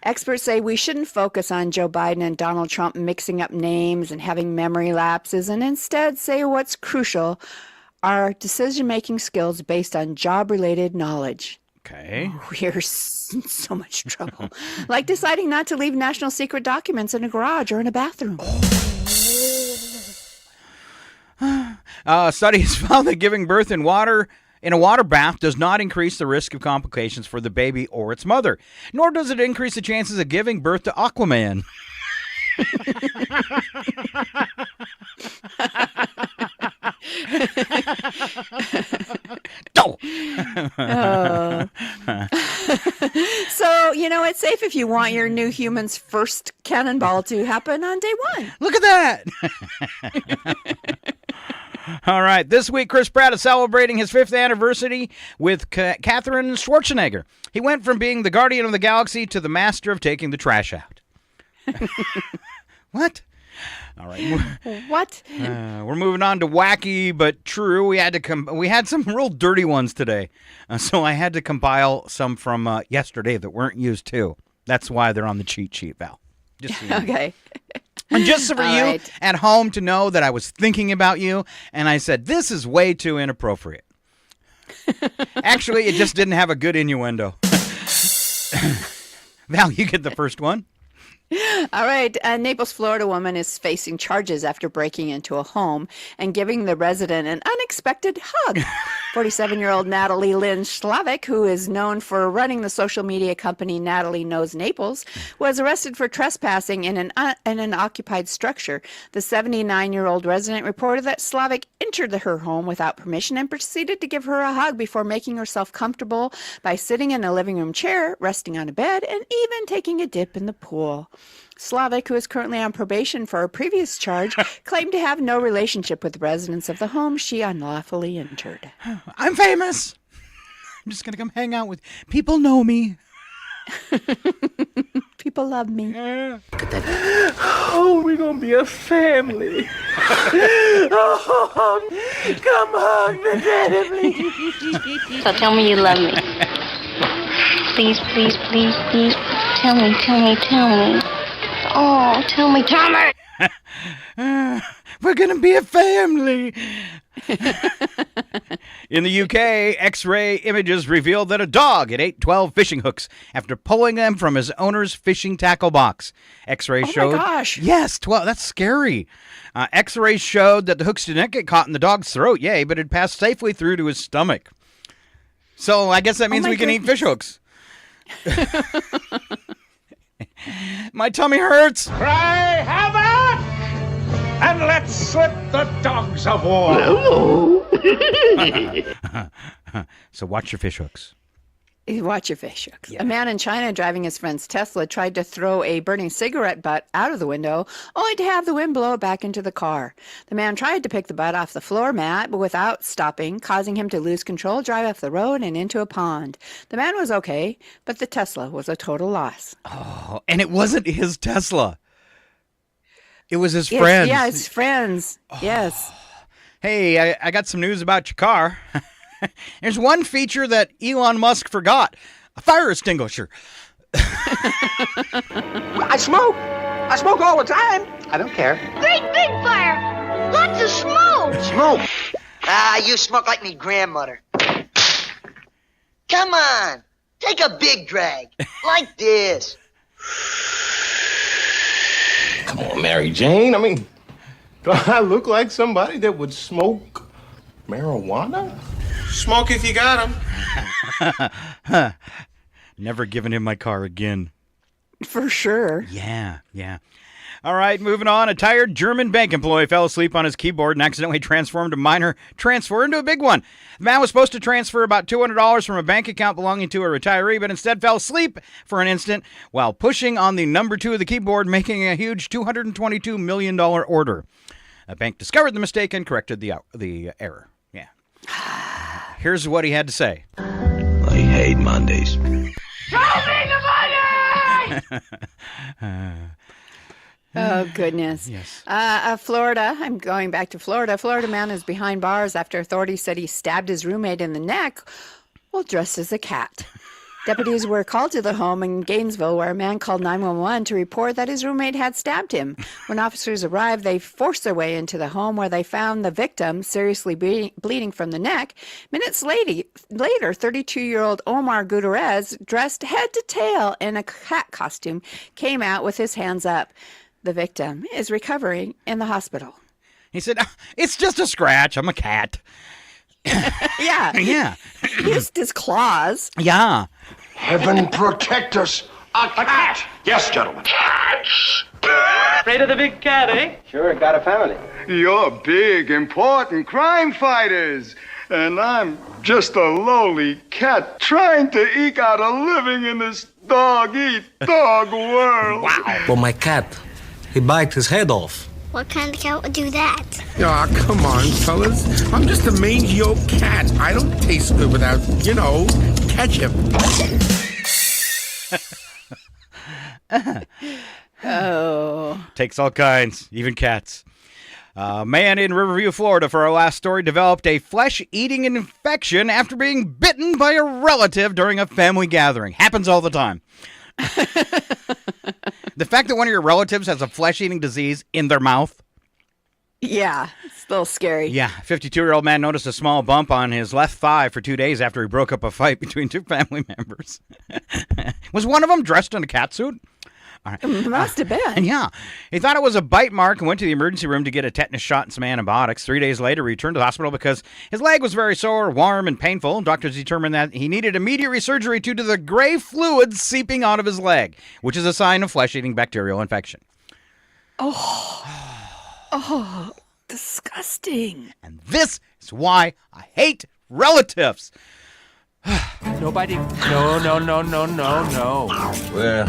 Experts say we shouldn't focus on Joe Biden and Donald Trump mixing up names and having memory lapses, and instead say what's crucial are decision-making skills based on job-related knowledge. Okay. We're in so much trouble. Like deciding not to leave national secret documents in a garage or in a bathroom. Studies found that giving birth in a water bath does not increase the risk of complications for the baby or its mother, nor does it increase the chances of giving birth to Aquaman. So, it's safe if you want your new human's first cannonball to happen on day one. Look at that. All right. This week, Chris Pratt is celebrating his 5th anniversary with Katherine Schwarzenegger. He went from being the guardian of the galaxy to the master of taking the trash out. What? All right. What? We're moving on to wacky but true. We had some real dirty ones today, so I had to compile some from yesterday that weren't used too. That's why they're on the cheat sheet, Val. Just so you know. Okay. And just for you at home to know that I was thinking about you, and I said, this is way too inappropriate. Actually, it just didn't have a good innuendo. Val, you get the first one. All right. A Naples, Florida woman is facing charges after breaking into a home and giving the resident an unexpected hug. 47-year-old Natalie Lynn Slavic, who is known for running the social media company Natalie Knows Naples, was arrested for trespassing in an occupied structure. The 79-year-old resident reported that Slavic entered her home without permission and proceeded to give her a hug before making herself comfortable by sitting in a living room chair, resting on a bed, and even taking a dip in the pool. Slavic, who is currently on probation for a previous charge, claimed to have no relationship with the residents of the home she unlawfully entered. I'm famous. I'm just going to come hang out with... People know me. People love me. Oh, we're going to be a family. Oh, come hug me, Daddy, please. So tell me you love me. Please, please, please, please. Tell me. Oh, tell me. We're going to be a family. In the UK, X-ray images revealed that a dog had ate 12 fishing hooks after pulling them from his owner's fishing tackle box. X-ray showed... Oh, my gosh. Yes, 12. That's scary. X-rays showed that the hooks did not get caught in the dog's throat, yay, but it passed safely through to his stomach. So I guess that means we can eat fish hooks. My tummy hurts. Cry havoc! And let's slip the dogs of war. So watch your fish hooks. Watch your fish hooks. Yeah. A man in China driving his friend's Tesla tried to throw a burning cigarette butt out of the window, only to have the wind blow it back into the car. The man tried to pick the butt off the floor mat, but without stopping, causing him to lose control, drive off the road and into a pond. The man was okay, but the Tesla was a total loss. Oh, and it wasn't his Tesla. It was his friends. Yeah, his friends. Oh. Yes. Hey, I got some news about your car. There's one feature that Elon Musk forgot. A fire extinguisher. I smoke. I smoke all the time. I don't care. Great big fire. Lots of smoke. Smoke. You smoke like me grandmother. Come on. Take a big drag. Like this. Come on, Mary Jane. I mean, do I look like somebody that would smoke marijuana? Smoke if you got him. Never giving him my car again. For sure. Yeah. All right, moving on. A tired German bank employee fell asleep on his keyboard and accidentally transformed a minor transfer into a big one. The man was supposed to transfer about $200 from a bank account belonging to a retiree, but instead fell asleep for an instant while pushing on the number 2 of the keyboard, making a huge $222 million order. A bank discovered the mistake and corrected the error. Yeah. Here's what he had to say. I hate Mondays. Show me the money! Oh, goodness. Yes. Florida. I'm going back to Florida. Florida man is behind bars after authorities said he stabbed his roommate in the neck while dressed as a cat. Deputies were called to the home in Gainesville where a man called 911 to report that his roommate had stabbed him. When officers arrived, they forced their way into the home where they found the victim seriously bleeding from the neck. Minutes later, 32-year-old Omar Gutierrez, dressed head to tail in a cat costume, came out with his hands up. The victim is recovering in the hospital. He said, "It's just a scratch. I'm a cat." Yeah. Yeah. He used his claws. Yeah. Heaven protect us. A cat. Yes, gentlemen. Cats. Afraid of the big cat, eh? Sure, got a family. You're big, important crime fighters. And I'm just a lowly cat trying to eke out a living in this dog-eat-dog world. Wow. Well, my cat, he bite his head off. What kind of cat would do that? Aw, come on, fellas. I'm just a mangy old cat. I don't taste good without, ketchup. Oh. Takes all kinds, even cats. Man in Riverview, Florida, for our last story, developed a flesh-eating infection after being bitten by a relative during a family gathering. Happens all the time. The fact that one of your relatives has a flesh-eating disease in their mouth. Yeah, it's a little scary. Yeah, 52-year-old man noticed a small bump on his left thigh for 2 days after he broke up a fight between two family members. Was one of them dressed in a catsuit? All right. Must have been. Yeah. He thought it was a bite mark and went to the emergency room to get a tetanus shot and some antibiotics. 3 days later, he returned to the hospital because his leg was very sore, warm, and painful. Doctors determined that he needed immediate surgery due to the gray fluid seeping out of his leg, which is a sign of flesh-eating bacterial infection. Oh, disgusting. And this is why I hate relatives. Nobody. No. Well,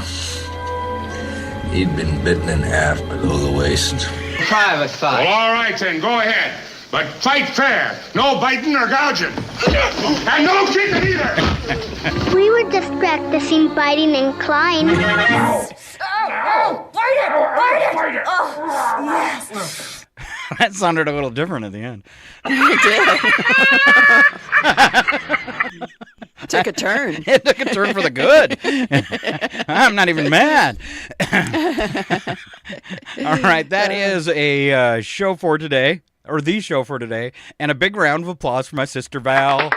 he'd been bitten in half below the waist. Private side. Well, all right, then. Go ahead. But fight fair. No biting or gouging. And no kicking either. We were just practicing biting and clawing. Oh, bite it! Oh, yes. That sounded a little different at the end. It did. Took a turn. It took a turn for the good. I'm not even mad. All right, that is a show for today, or the show for today, and a big round of applause for my sister Val.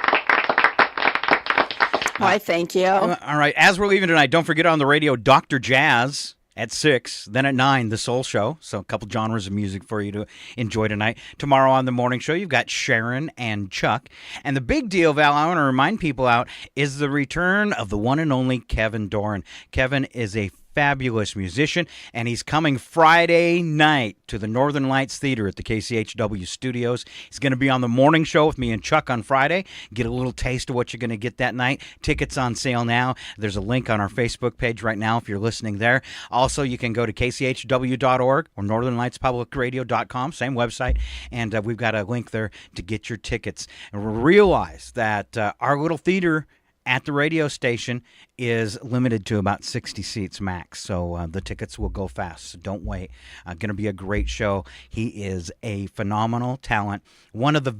Why, thank you. All right, as we're leaving tonight, don't forget on the radio, Dr. Jazz at 6, then at 9, The Soul Show. So a couple genres of music for you to enjoy tonight. Tomorrow on the morning show, you've got Sharon and Chuck. And the big deal, Val, I want to remind people out, is the return of the one and only Kevin Doran. Kevin is a fabulous musician, and he's coming Friday night to the Northern Lights Theater at the KCHW studios. He's going to be on the morning show with me and Chuck on Friday. Get a little taste of what you're going to get that night. Tickets on sale now. There's a link on our Facebook page right now if you're listening there. Also, you can go to kchw.org or northernlightspublicradio.com, same website, and we've got a link there to get your tickets. And realize that our little theater at the radio station is limited to about 60 seats max, so the tickets will go fast, so don't wait. Going to be a great show. He is a phenomenal talent. One of the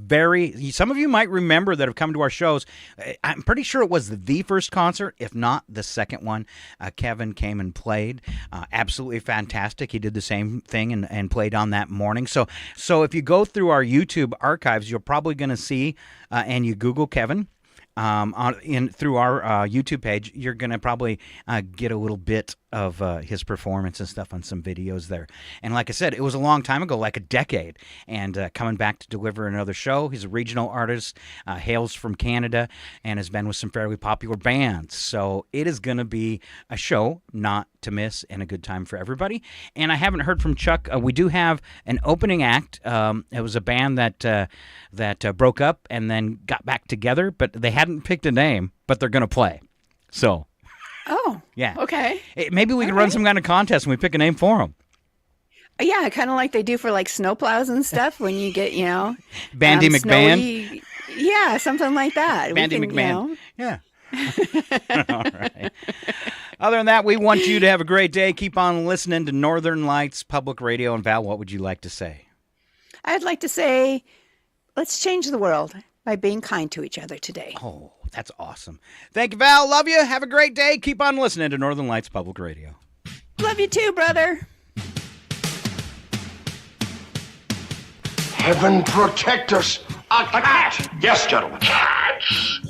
some of you might remember that have come to our shows. I'm pretty sure it was the first concert, if not the second one. Kevin came and played. Absolutely fantastic. He did the same thing and played on that morning. So if you go through our YouTube archives, you're probably going to see, and you Google Kevin, through our YouTube page, you're going to probably get a little bit of his performance and stuff on some videos there. And like I said, it was a long time ago, like a decade, and coming back to deliver another show. He's a regional artist, hails from Canada, and has been with some fairly popular bands. So it is going to be a show not to miss and a good time for everybody. And I haven't heard from Chuck. We do have an opening act. It was a band that broke up and then got back together, but they hadn't picked a name, but they're going to play. So, yeah. Okay. Maybe we can run some kind of contest and we pick a name for them. Yeah, kind of like they do for like snowplows and stuff when you get, Bandy McBand. Snowy, yeah, something like that. Bandy McMahon. Yeah. All right. Other than that, we want you to have a great day. Keep on listening to Northern Lights Public Radio. And Val, what would you like to say? I'd like to say, let's change the world by being kind to each other today. Oh, that's awesome. Thank you, Val. Love you. Have a great day. Keep on listening to Northern Lights Public Radio. Love you too, brother. Heaven protect us. A cat. Yes, gentlemen. Cats.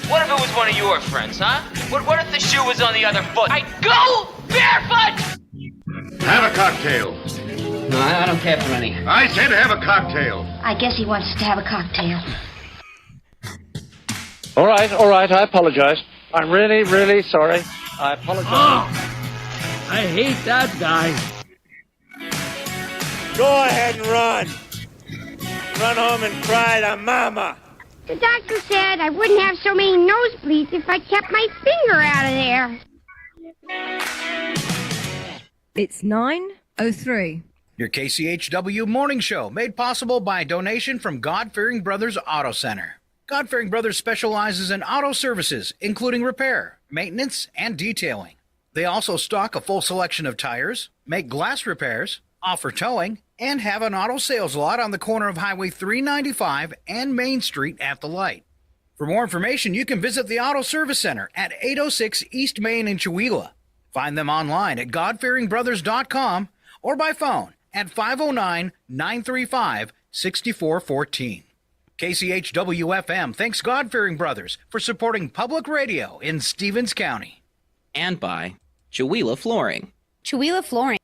What if it was one of your friends, huh? What if the shoe was on the other foot? I'd go barefoot! Have a cocktail. No, I don't care for any. I said have a cocktail. I guess he wants us to have a cocktail. All right, I apologize. I'm really, really sorry. I apologize. Oh, I hate that guy. Go ahead and run. Run home and cry to Mama. The doctor said I wouldn't have so many nosebleeds if I kept my finger out of there. It's 9:03. Your KCHW morning show, made possible by a donation from God-Fearing Brothers Auto Center. God-Fearing Brothers specializes in auto services, including repair, maintenance, and detailing. They also stock a full selection of tires, make glass repairs, offer towing, and have an auto sales lot on the corner of Highway 395 and Main Street at the light. For more information, you can visit the Auto Service Center at 806 East Main in Chewelah. Find them online at godfearingbrothers.com or by phone at 509-935-6414. KCHW-FM thanks God-Fearing Brothers for supporting public radio in Stevens County. And by Chewelah Flooring. Chewelah Flooring.